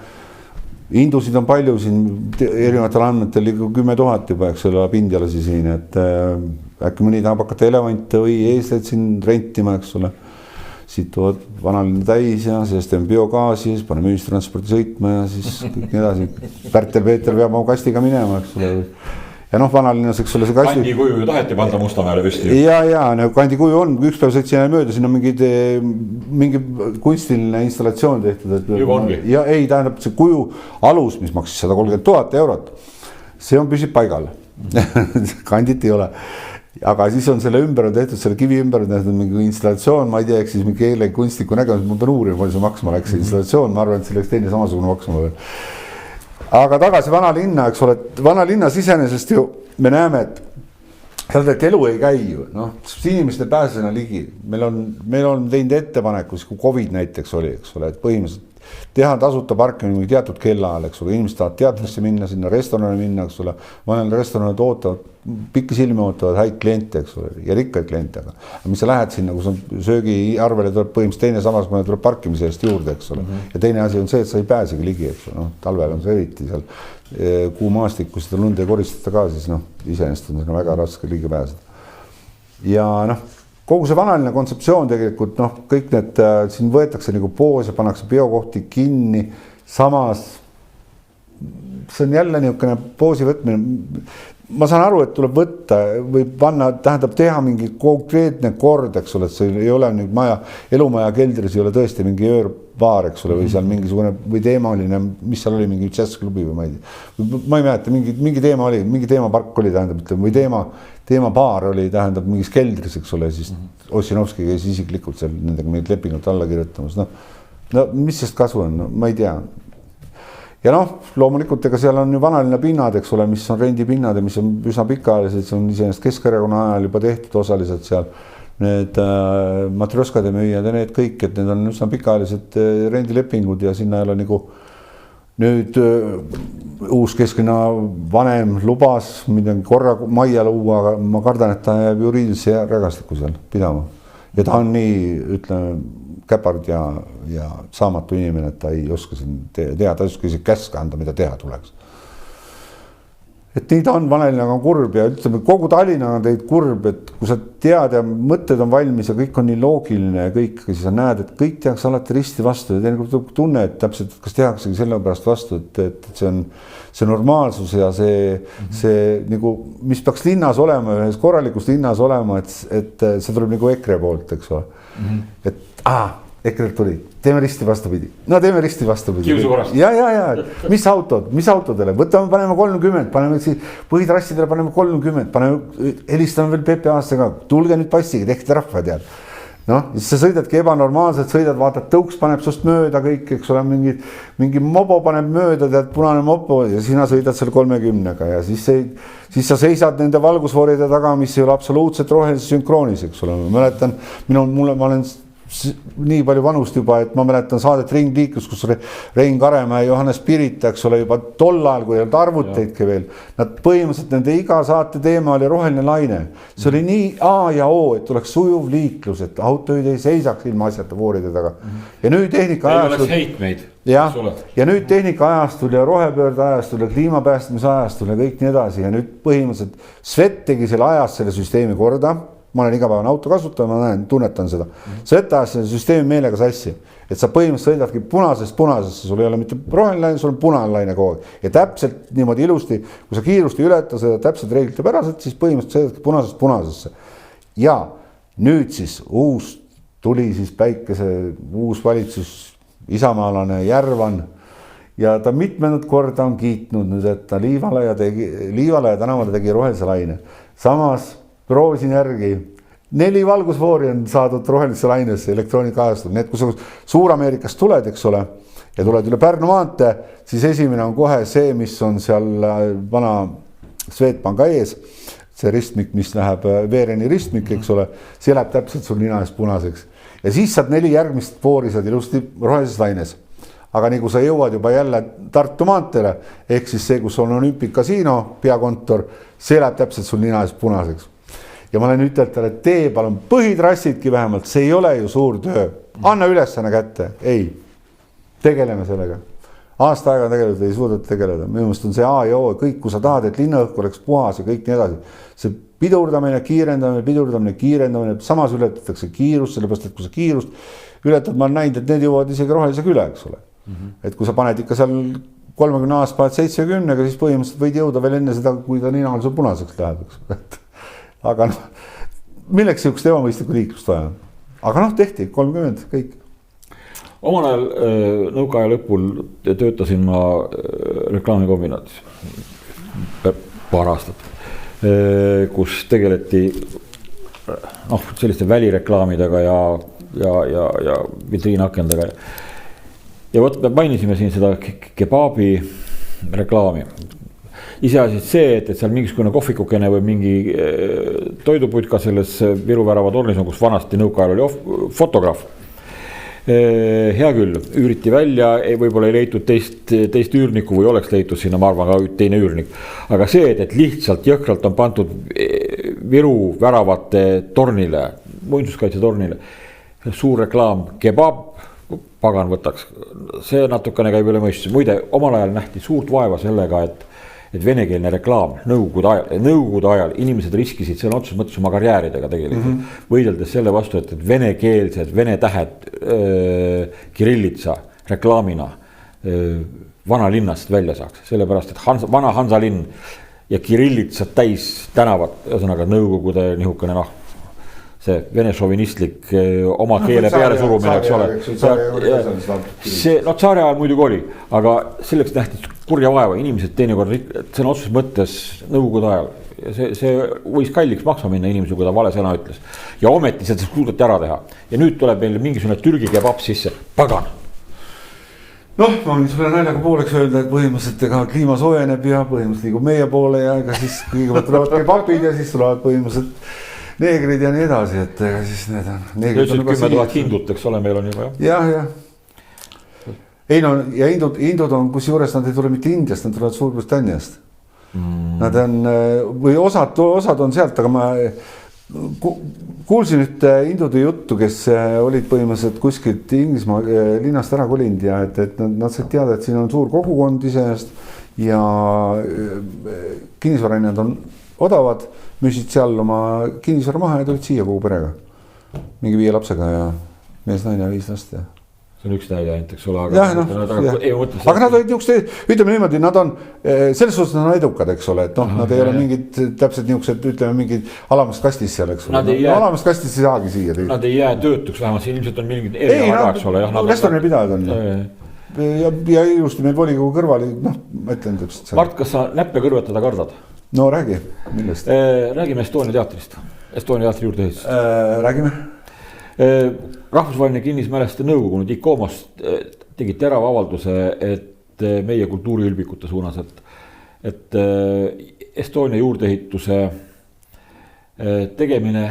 [SPEAKER 2] Indusid on palju siin erinevatel andmetel 10 000 juba, eks ole, pindjalasi siin, et äkki mõni tahab hakata elevante või eesleid siin rentima, eks ole. Siit tood vanalinna täis ja sellest on biogaasi, siis paneme ühistransporti sõitma ja siis kõik nii edasi. Pärtel-Peeter peab oma kastiga minema, eks ole. Ja vanalinnas, eks ole, see kasti...
[SPEAKER 1] Kandi kuju ju taheti panda Mustamäele püsti.
[SPEAKER 2] Ja, kandi kuju on, üks päev sõitsin mööda, siin on mingi kunstiline installatsioon tehtud.
[SPEAKER 1] Juba ongi.
[SPEAKER 2] Ja ei, tähendab, see kuju alus, mis maksis 130 000 eurot, see on püsib paigal. Kandit ei ole. Aga siis on selle ümber on tehtud, selle kivi ümber on tehtud mingi installatsioon, ma ei tea, siis mingi eile kunstniku nägemus, ma pean uurima, palju see maksma läks installatsioon, ma arvan, et see läks teine samasugune maksma veel. Aga tagasi vanalinna, eks ole, et vanalinnas iseenesest ju me näeme, et elu ei käi ju, inimesed ei pääse sinna ligi. Meil on teinud ettepanekus, kui COVID näiteks oli, eks ole, et põhimõtteliselt teha tasuta parkimine teatud kellaajal, eks ole, inimesed tahavad teatrisse minna, sinna restorani minna, eks ole, vanel restoranid ootavad, pikki silmi ootavad häid kliente, eks ole, ja rikkaid kliente, aga mis sa lähed sinna, kus on söögiarvele tuleb põhimõtteliselt teine samasugune tuleb parkimise eest juurde, eks ole, ja teine asi on see, et sa ei pääsegi ligi, eks ole, talvel on see eriti seal kuumaastik, kui seda lund ei koristata ka, siis iseenesest on väga raske ligi pääseda. Ja kogu see vanaline kontseptsioon tegelikult, kõik need, siin võetakse nagu poos ja pannakse biokohti kinni, samas see on jälle niisugune poosi võtmine. Ma saan aru, et tuleb võtta või panna, tähendab teha mingi konkreetne kord, eks ole, et see ei ole nüüd elumaja keldris ei ole tõesti mingi öörbaar, eks ole, või seal mingisugune või teemaline, mis seal oli, mingi džässklubi või ma ei mäleta, mingi teema oli, mingi teemapark oli, tähendab, või teemabaar oli, tähendab mingis keldris, eks ole, siis Ossinovski käis isiklikult seal nendega mingit lepingut alla kirjutamas, no mis sest kasu on, no, ma ei tea. Ja loomulikult ega seal on ju vanalinna pinnad, eks ole, mis on rendipinnad ja mis on üsna pikaajalised, see on iseenesest Keskerakonna ajal juba tehtud osaliselt seal. Need matrjoskade müüjad ja need kõik, et need on üsna pikaajalised rendilepingud ja sinna ei ole nagu nüüd uus kesklinna vanem lubas midagi korra majja luua, aga ma kardan, et ta jääb juriidilise rägastiku seal pidama. Ja ta on nii, ütleme, käpard ja saamatu inimene, et ta ei oska siin teha, ta ei oska isegi käske anda, mida teha tuleks. Et nii ta on, vanalinnaga on kurb ja ütleme, kogu Tallinna on teid kurb, et kui sa tead ja mõtted on valmis ja kõik on nii loogiline ja kõik, siis sa näed, et kõik tehakse alati risti vastu ja teinekord tunne, et täpselt, kas tehaksegi selle pärast vastu, et see on see normaalsus ja see nagu, mis peaks linnas olema, ühes korralikus linnas olema, et see tuleb nagu EKRE poolt, eks ole. Et EKRE tuli, teeme risti vastupidi. No teeme risti vastupidi.
[SPEAKER 1] Kiusu korrast.
[SPEAKER 2] Ja. Mis autodele? Võtame, paneme 30, paneme põhitrassidele, paneme 30, helistame veel PPA-sse ka. Tulge nüüd passiga, tehke rahva tead. Siis sa sõidadki ebanormaalselt, sõidad, vaatad, tõuks paneb sust mööda kõik, eks ole, mingi mobo paneb mööda, tead, punane mobo ja sina sõidad seal 30-ga ja siis sa seisad nende valgusfooride taga, mis ei ole absoluutselt rohelises sünkroonis, eks ole. Ma mäletan, ma olen nii palju vanust juba, et ma mäletan saadet Ringliiklus, kus Rein Karemäe ja Johannes Pirita, eks ole, juba tol ajal, kui ei olnud arvuteidki veel, nad põhimõtteliselt nende iga saate teema oli roheline laine. See oli nii A ja O, et oleks sujuv liiklus, et autoid ei seisaks ilma asjata vooride taga. Ja nüüd tehnika ajastul. Ja nüüd tehnika ajastul ja rohepöörde ajastul ja kliimapäästmise ajastul ja kõik nii edasi. Ja nüüd põhimõtteliselt Svet tegi selle ajas selle süsteemi korda. Ma olen igapäevane auto kasutaja, ma näen, tunnetan seda. Svet ajas selle süsteemi meelega sassi, et sa põhimõtteliselt sõidadki punasesse, sul ei ole mitte roheline laine, sul on punane laine kogu aeg. Ja täpselt niimoodi ilusti, kui sa kiirusti ületa seda täpselt reeglite päraselt, siis põhimõtteliselt sõidadki punasesse. Ja nüüd siis tuli siis päikese uus valitsus, isamaalane Järvan ja ta mitmendat korda on kiitnud nüüd, et ta Liivale ja tänavale tegi rohelise laine. Samas proovisin järgi, 4 valgusfoori on saadud rohelisse lainesse elektroonikajastul. Need, kui sa Suur-Ameerikast tuled, eks ole, ja tuled üle Pärnu maantee, siis esimene on kohe see, mis on seal vana Swedbanka ees, see ristmik, mis läheb Veereni ristmik, eks ole, see läheb täpselt sul nina ees punaseks. Ja siis saad 4 järgmist foori saad ilusti rohelises laines. Aga nii kui sa jõuad juba jälle Tartu maanteele, ehk siis see, kus on Olympic Casino peakontor, see läheb täpselt sul nina ees punaseks. Ja ma olen ütelnud talle, et tee palun põhitrassidki vähemalt, see ei ole ju suur töö. Anna ülesanne kätte. Ei, tegeleme sellega. Aasta aega tegelikult ei suuda tegeleda. Minu meelest on see A ja O, kõik, kui sa tahad, et linnaõhk oleks puhas ja kõik nii edasi. See pidurdamine, kiirendamine, samas ületatakse kiirust, sellepärast, et kui sa kiirust ületad, ma olen näinud, et need jõuavad isegi rohelisega üle, eks ole. Et kui sa paned ikka seal 30 aastat paned 70-ga, siis põhimõtteliselt võid jõuda veel enne seda, kui ta nina sul punaseks läheb, eks. Aga milleks siukest ebamõistlikku liiklust vaja? Aga tehti 30, kõik.
[SPEAKER 1] Omal ajal nõukaaja lõpul töötasin ma reklaamikombinaatis paar aastat, kus tegeleti selliste välireklaamidega ja vitriinakendega. Ja me mainisime siin seda kebaabi reklaami. Iseasi see, et seal mingisugune kohvikukene või mingi toiduputka selles Viru Värava tornis on, kus vanasti nõukaajal oli fotograaf. Hea küll, üüriti välja, võib-olla ei leitud teist üürnikku või oleks leitud sinna, ma arvan, ka teine üürnik. Aga see, et lihtsalt jõhkralt on pandud Viru Väravate tornile, muinsuskaitse tornile, suur reklaam, kebab, pagan võtaks. See natukene käib üle mõistus. Muide, omal ajal nähti suurt vaeva sellega, et venekeelne reklaam nõukogude ajal inimesed riskisid selle otsus mõttes oma karjääridega tegelikult, võideldes selle vastu, et venekeelsed, vene tähed kirillitsa reklaamina vanalinnast välja saaks, sellepärast et vana Hansalinn ja kirillitsad täis tänavad, ühesõnaga nõukogude nihukene see vene šovinistlik oma keele peale surumine, eks ole. See tsaari ajal muidugi oli, aga selleks nähti kurja vaeva, inimesed teinekord sõna otseses mõttes nõukogude ajal. See võis kalliks maksma minna inimesele, kui ta vale sõna ütles. Ja ometi seda suudeti ära teha. Ja nüüd tuleb meil mingisugune Türgi kebab sisse, pagan.
[SPEAKER 2] Noh, ma võin sulle naljaga pooleks öelda, et põhimõtteliselt ega kliima soojeneb ja põhimõtteliselt liigub meie poole ja ega siis kõigepealt tulevad kebabid ja siis tulevad põhimõtteliselt neegrid ja nii edasi, et ega siis need on.
[SPEAKER 1] Ütlesid 10 000 hindut, eks ole, meil on juba.
[SPEAKER 2] Jah. Ei no, ja hindud on, kus juures nad ei tule mitte Indiast, nad tulevad Suurbritanniast. Nad on, või osad on sealt, aga ma kuulsin ühte hindude juttu, kes olid põhimõtteliselt kuskilt Inglismaa linnast ära kolinud ja et nad said teada, et siin on suur kogukond iseenesest ja kinnisvarahinnad on odavad, müüsid seal oma kinnisvara maha ja tulid siia kogu perega. Mingi 5 lapsega ja mees, naine ja 5 last ja.
[SPEAKER 1] See on üks näide ainult, eks ole,
[SPEAKER 2] aga nad olid niisugused, ütleme niimoodi, nad on selles suhtes nad on edukad, eks ole, et nad ei ole mingid täpselt niisugused, ütleme mingid alamast kastis seal, eks ole. Alamast kastis ei saagi siia.
[SPEAKER 1] Nad ei jää töötuks, vähemalt siin ilmselt on mingid eriala, eks ole.
[SPEAKER 2] Restorani pidajad on. Ja ilusti meil volikogu kõrval, ma ütlen täpselt.
[SPEAKER 1] Mart, kas sa näppe kõrvetada kardad?
[SPEAKER 2] No räägi, millest?
[SPEAKER 1] Räägime Estonia teatrist, Estonia teatri juurde ees.
[SPEAKER 2] Räägime.
[SPEAKER 1] Rahvusvaheline kinnismäleste nõukogu nüüd ICOMOS tegi terava avalduse, et meie kultuuriülbikute suunas, et Estonia juurdeehituse tegemine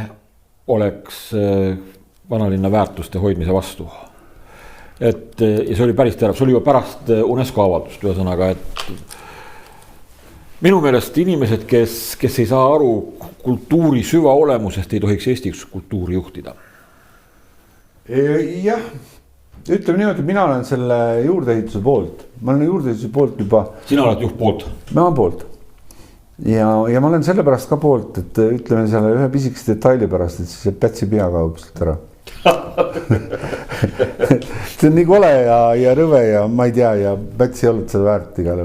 [SPEAKER 1] oleks vanalinna väärtuste hoidmise vastu. Ja see oli päris terav, see oli juba pärast UNESCO avaldust, ühesõnaga, et minu meelest inimesed, kes ei saa aru kultuuri süva olemusest, ei tohiks Eesti kultuuri juhtida.
[SPEAKER 2] Jah, ütleme niimoodi, mina olen selle juurdeehituse poolt. Ma olen juurdeehituse poolt juba.
[SPEAKER 1] Sina oled juht poolt?
[SPEAKER 2] Ma olen poolt. Ja ma olen selle pärast ka poolt, et ütleme selle ühe pisikese detaili pärast, et siis Pätsi pea kaupselt ära. See on nii kole ja rõve ja ma ei tea ja Pätsi ei olnud seda väärt igal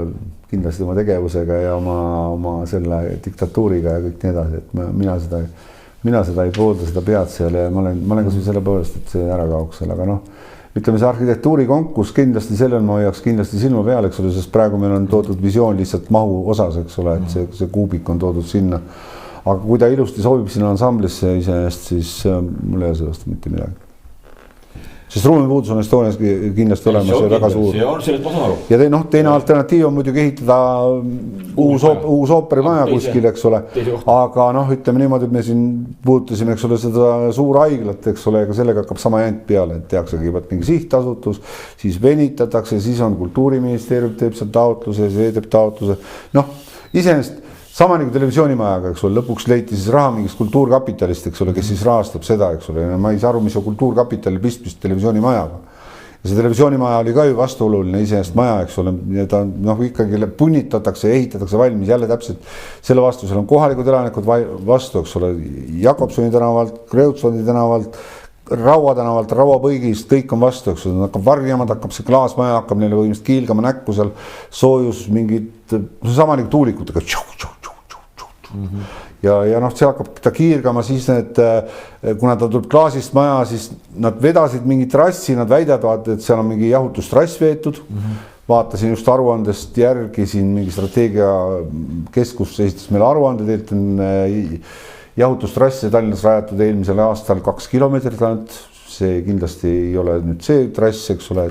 [SPEAKER 2] kindlasti oma tegevusega ja oma selle diktatuuriga ja kõik nii edasi, et mina seda ei poolda seda pead seal ja ma olen kas või selle poolest, et see ära kaoks seal, aga ütleme see arhitektuuri konkurss kindlasti sellel ma hoiaks kindlasti silma peal, eks ole, sest praegu meil on toodud visioon lihtsalt mahu osas, eks ole, et see kuubik on toodud sinna. Aga kui ta ilusti sobib sinna ansamblisse iseenesest, siis mul ei ole sellest mitte midagi. Sest ruumipuudus on Estonias kindlasti olemas ja väga suur.
[SPEAKER 1] See on sellest ma saan aru.
[SPEAKER 2] Ja teine alternatiiv on muidugi ehitada uus ooperimaja kuskil, eks ole. Aga ütleme niimoodi, et me siin puutusime, eks ole, seda suur haiglat, eks ole, aga sellega hakkab sama jäänt peale, et tehakse kõigepealt mingi sihtasutus, siis venitatakse, siis on kultuuriministeerium teeb seal taotluse, see teeb taotluse. Iseenesest sama nagu televisioonimajaga, eks ole, lõpuks leiti siis raha mingist kultuurkapitalist, eks ole, kes siis rahastab seda, eks ole, ja ma ei saa aru, mis on kultuurkapitali pistmist televisioonimajaga. Ja see televisioonimaja oli ka ju vastuoluline iseenesest maja, eks ole, ja ta ikkagi punnitatakse ja ehitatakse valmis jälle täpselt selle vastu, seal on kohalikud elanikud vastu, eks ole, Jakobsoni tänavalt, Kreutzwaldi tänavalt, Raua tänavalt, Raua põigist, kõik on vastu, eks ole, hakkab varjama, hakkab see klaasmaja, hakkab neile võimist kiilgama näkku seal, soojus, mingid, sama nagu tuulikutega, ja see hakkab ta kiirgama, siis kuna ta tuleb klaasist maja, siis nad vedasid mingi trassi, nad väidavad, et seal on mingi jahutustrass veetud. Vaatasin just aruandest järgi siin mingi strateegiakeskus esitas meile aruande, teilt on jahutustrasse Tallinnas rajatud eelmisel aastal 2 kilomeetrit ainult. See kindlasti ei ole nüüd see trass, eks ole.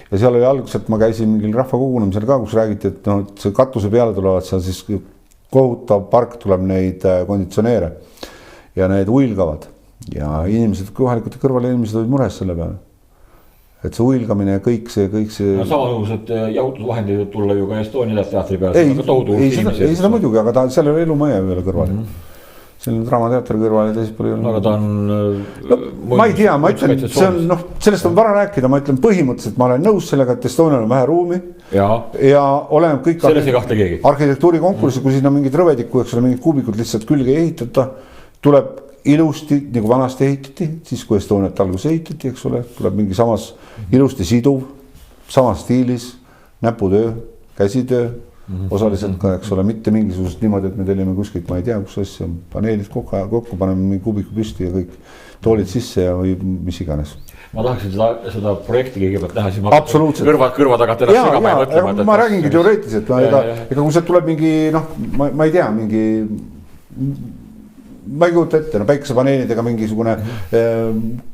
[SPEAKER 2] Ja seal oli alguselt, ma käisin mingil rahvakogunemisel ka, kus räägiti, et see katuse peale tulevad seal siis kohutav park tuleb neid konditsioneere ja need uilgavad ja inimesed kohalikute kõrval inimesed olid mures selle peale. Et see uilgamine ja kõik see...
[SPEAKER 1] Samasugused jahutusvahendid võib tulla ju ka Estonia teatri peale.
[SPEAKER 2] Ei seda muidugi, aga seal oli elumaja veel kõrval. See on Draamateatri kõrval ja teised pole olnud.
[SPEAKER 1] Aga ta on...
[SPEAKER 2] ma ei tea, ma ütlen, see on, sellest on vara rääkida, ma ütlen põhimõtteliselt, ma olen nõus sellega, et Estonial on vähe ruumi ja oleme kõik arhitektuuri konkurssi, kui siin on mingid rõvedikku, eks ole, mingid kuubikud lihtsalt külge ehitata, tuleb ilusti, nagu vanasti ehitati, siis kui Estoniat algus ehitati, eks ole, tuleb mingi samas ilusti siduv, samas stiilis, näputöö, käsitöö, osaliselt ka, eks ole, mitte mingisugust niimoodi, et me tellime kuskilt, ma ei tea, kus asja, paneelid kokku paneme kuubiku püsti ja kõik toolid sisse ja või mis iganes.
[SPEAKER 1] Ma tahaksin seda projekti kõigepealt näha, siis ma kõrva tagant ennast segama ja mõtlema.
[SPEAKER 2] Ma räägingi teoreetiliselt, ega kui sealt tuleb mingi, noh, ma ei tea, mingi, ma ei kujuta ette, no päikesepaneelidega mingisugune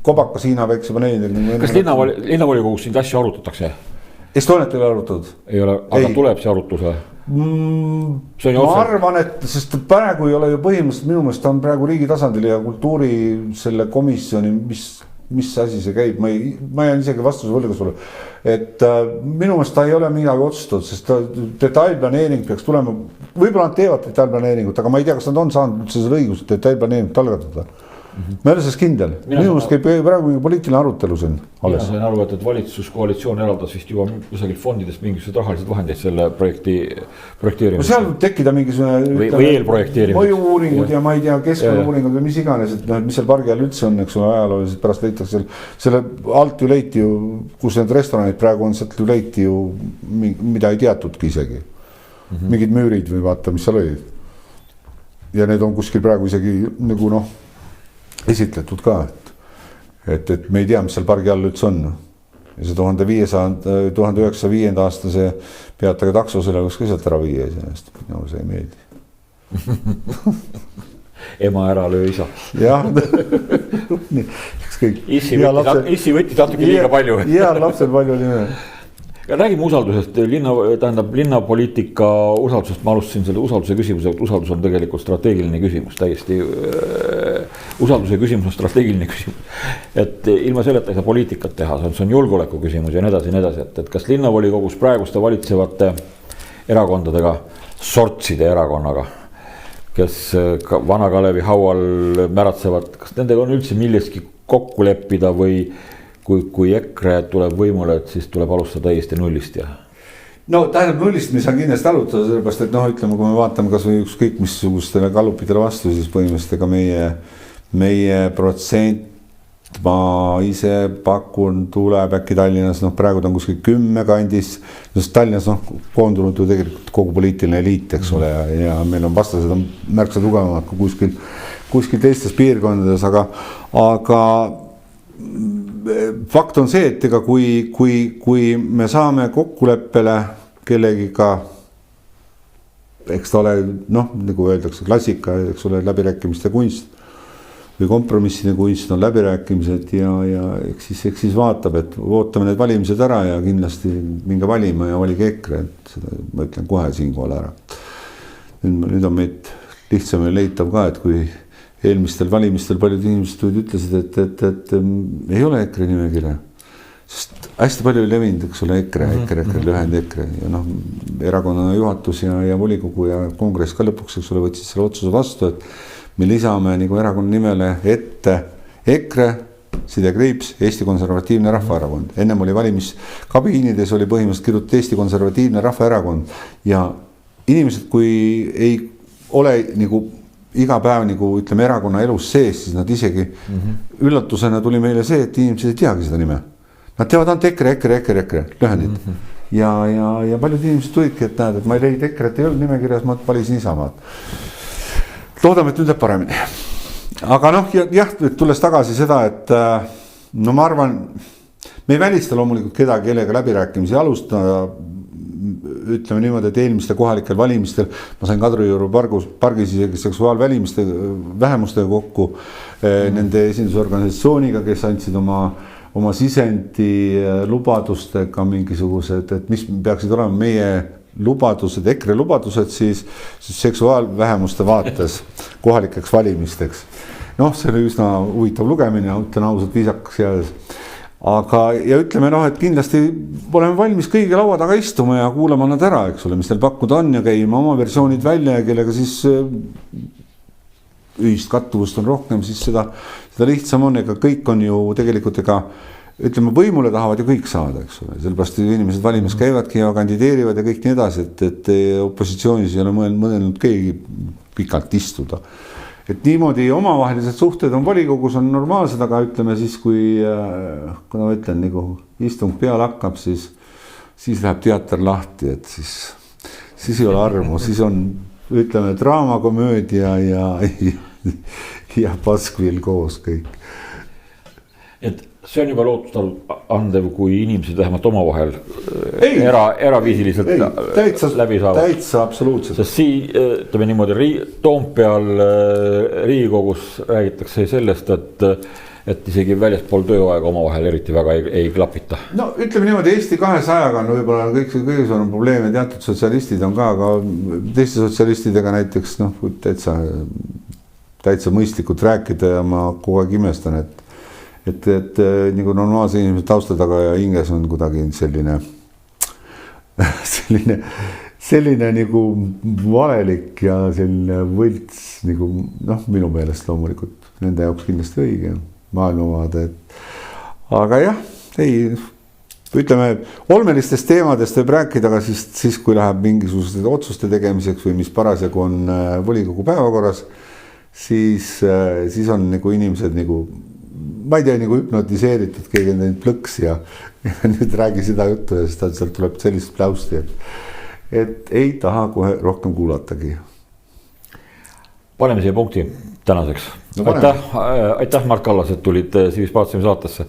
[SPEAKER 2] kobakas Hiina päikesepaneelidega.
[SPEAKER 1] Kas linnavolikogus sind asju arutatakse?
[SPEAKER 2] Estoniat ei ole arutatud.
[SPEAKER 1] Ei ole, aga tuleb see arutus või?
[SPEAKER 2] Ma arvan, et sest praegu ei ole ju põhimõtteliselt minu meelest on praegu riigi tasandil ja kultuuri selle komisjoni, mis asi see käib, ma jään isegi vastuse võlga sulle, et minu meelest ta ei ole midagi otsustatud, sest detailplaneering peaks tulema, võib-olla nad teevad detailplaneeringut, aga ma ei tea, kas nad on saanud üldse selle õigust detailplaneeringut algatada. Ma ei ole selles kindel, minu meelest käib praegu mingi poliitiline arutelu siin.
[SPEAKER 1] Mina sain aru, et valitsuskoalitsioon eraldas vist juba kusagil fondidest mingisugused rahalised vahendeid selle projekteerimiseks. Seal võib tekkida mingisugune või eelprojekteerimine.
[SPEAKER 2] Mõju-uuringud ja ma ei tea, keskkonnauuringud või mis iganes, et mis seal pargi all üldse on, eks ole, ajalooliselt pärast leitakse selle alt ju leiti ju, kus need restoranid praegu on, sealt ju leiti ju, mida ei teatudki isegi. Mingid müürid või vaata, mis seal olid. Ja need on kuskil praegu isegi nagu noh, esitletud ka, et me ei tea, mis seal pargi all üldse on. Ja see 1905. aasta see peatage taksosele, kus ka sealt ära viia sellest, no see ei meeldi.
[SPEAKER 1] Ema ära löö isa.
[SPEAKER 2] Jah,
[SPEAKER 1] issi võttis natuke liiga palju.
[SPEAKER 2] Ja lapsel palju nime.
[SPEAKER 1] Räägime usaldusest, linnapoliitika usaldusest, ma alustasin selle usalduse küsimuse, et usaldus on tegelikult strateegiline küsimus, täiesti usalduse küsimus on strateegiline küsimus. Et ilma selleta ei saa poliitikat teha, see on julgeoleku küsimus ja nii edasi, et kas linnavolikogus praeguste valitsevate erakondadega, sortside erakonnaga, kes Vana Kalevi haual märatsevad, kas nendega on üldse milleski kokku leppida või kui EKRE tuleb võimule, et siis tuleb alustada täiesti nullist ja?
[SPEAKER 2] No tähendab nullist me saan kindlasti arutada, sellepärast, et noh, ütleme, kui me vaatame kas või ükskõik missugustele gallupidele vastu, siis põhimõtteliselt ega meie protsent, ma ise pakun, tuleb äkki Tallinnas, noh praegu ta on kuskil 10 kandis, sest Tallinnas noh, koondunud ju tegelikult kogu poliitiline eliit, eks ole, ja meil on vastased on märksa tugevamad kui kuskil teistes piirkondades, aga fakt on see, et ega kui me saame kokkuleppele kellegiga, eks ta ole, noh, nagu öeldakse, klassika, eks ole, läbirääkimiste kunst või kompromisside kunst on läbirääkimised ja eks siis vaatab, et ootame need valimised ära ja kindlasti minge valima ja valige EKRE, et seda ma ütlen kohe siinkohal ära. Nüüd on meid lihtsam ja leitav ka, et kui eelmistel valimistel paljud inimesed ütlesid, et ei ole EKRE nimekirja, sest hästi palju oli levinud, eks ole, EKRE lühend EKRE ja noh, erakonna juhatus ja volikogu ja kongress ka lõpuks, eks ole, võtsid selle otsuse vastu, et me lisame nagu erakonna nimele ette EKRE, sidekriips, Eesti Konservatiivne Rahvaerakond. Ennem oli valimiskabiinides oli põhimõtteliselt kirjutatud Eesti Konservatiivne Rahvaerakond ja inimesed, kui ei ole nagu iga päev nagu ütleme erakonna elus sees, siis nad isegi üllatusena tuli meile see, et inimesed ei teagi seda nime. Nad teavad ainult EKRE, lühendit. Ja paljud inimesed tulidki, et näed, et ma ei leid EKRE, et ei olnud nimekirjas, ma valisin Isamaad. Loodame, et nüüd läheb paremini. Aga noh, jah, tulles tagasi seda, et no ma arvan, me ei välista loomulikult kedagi, kellega läbirääkimisi alustada, ütleme niimoodi, et eelmiste kohalikel valimistel ma sain Kadrioru pargis isegi seksuaalvälimiste vähemustega kokku nende esindusorganisatsiooniga, kes andsid oma sisendi lubadustega mingisugused, et mis peaksid olema meie lubadused, EKRE lubadused siis seksuaalvähemuste vaates kohalikeks valimisteks. Noh, see oli üsna huvitav lugemine, ütlen ausalt viisakas ja aga ja ütleme noh, et kindlasti oleme valmis kõigi laua taga istuma ja kuulama nad ära, eks ole, mis teil pakkuda on ja käima oma versioonid välja ja kellega siis ühist kattuvust on rohkem, siis seda lihtsam on, ega kõik on ju tegelikult ütleme, võimule tahavad ju kõik saada, eks ole, sellepärast inimesed valimas käivadki ja kandideerivad ja kõik nii edasi, et opositsioonis ei ole mõelnud keegi pikalt istuda. Et niimoodi omavahelised suhted on volikogus on normaalsed, aga ütleme siis, kui ma ütlen, nagu istung peale hakkab, siis siis läheb teater lahti, et siis ei ole armu, siis on, ütleme, draamakomöödia ja paskvill koos kõik.
[SPEAKER 1] Et see on juba lootustandev, kui inimesed vähemalt omavahel eraviisiliselt läbi saavad.
[SPEAKER 2] Täitsa absoluutselt.
[SPEAKER 1] Sest ütleme niimoodi, Toompeal Riigikogus räägitakse sellest, et isegi väljaspool tööaega omavahel eriti väga ei klapita.
[SPEAKER 2] No ütleme niimoodi, Eesti 200-ga on võib-olla kõige suurem probleem ja teatud sotsialistid on ka teiste sotsialistidega näiteks täitsa mõistlikult rääkida ja ma kogu aeg imestan, et nagu normaalse inimese tausta taga ja hinges on kuidagi selline nagu valelik ja selline võlts nagu minu meelest loomulikult nende jaoks kindlasti õige maailmavaade, aga jah, ütleme, olmelistest teemadest võib rääkida, aga siis kui läheb mingisugused otsuste tegemiseks või mis parasjagu on volikogu päevakorras, siis on nagu inimesed nagu, ma ei tea, nagu hüpnotiseeritud, keegi on teinud plõks ja nüüd räägi seda juttu ja siis sealt tuleb sellist pläusti, et ei taha kohe rohkem kuulatagi.
[SPEAKER 1] Paneme siia punkti tänaseks. Aitäh Mart Kallas, et tulid Civis Patsimi saatesse.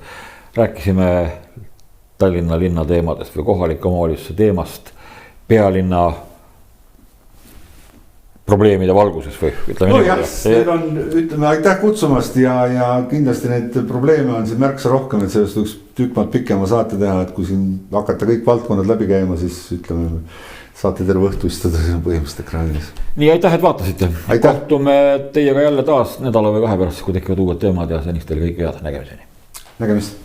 [SPEAKER 1] Rääkisime Tallinna linna teemadest või kohalike omavalitsuse teemast pealinna probleemide valguses või ütleme
[SPEAKER 2] need on, ütleme, aitäh kutsumast ja kindlasti neid probleeme on siin märksa rohkem, et sellest võiks tükk maad pikema saate teha, et kui siin hakata kõik valdkonnad läbi käima, siis ütleme, saate terve õhtu istuda põhimõtteliselt ekraanis.
[SPEAKER 1] Nii, aitäh, et vaatasite. Kohtume teiega jälle taas nädala või 2 pärast, kui tekivad uued teemad ja senist teile kõike head, nägemiseni.
[SPEAKER 2] Nägemist.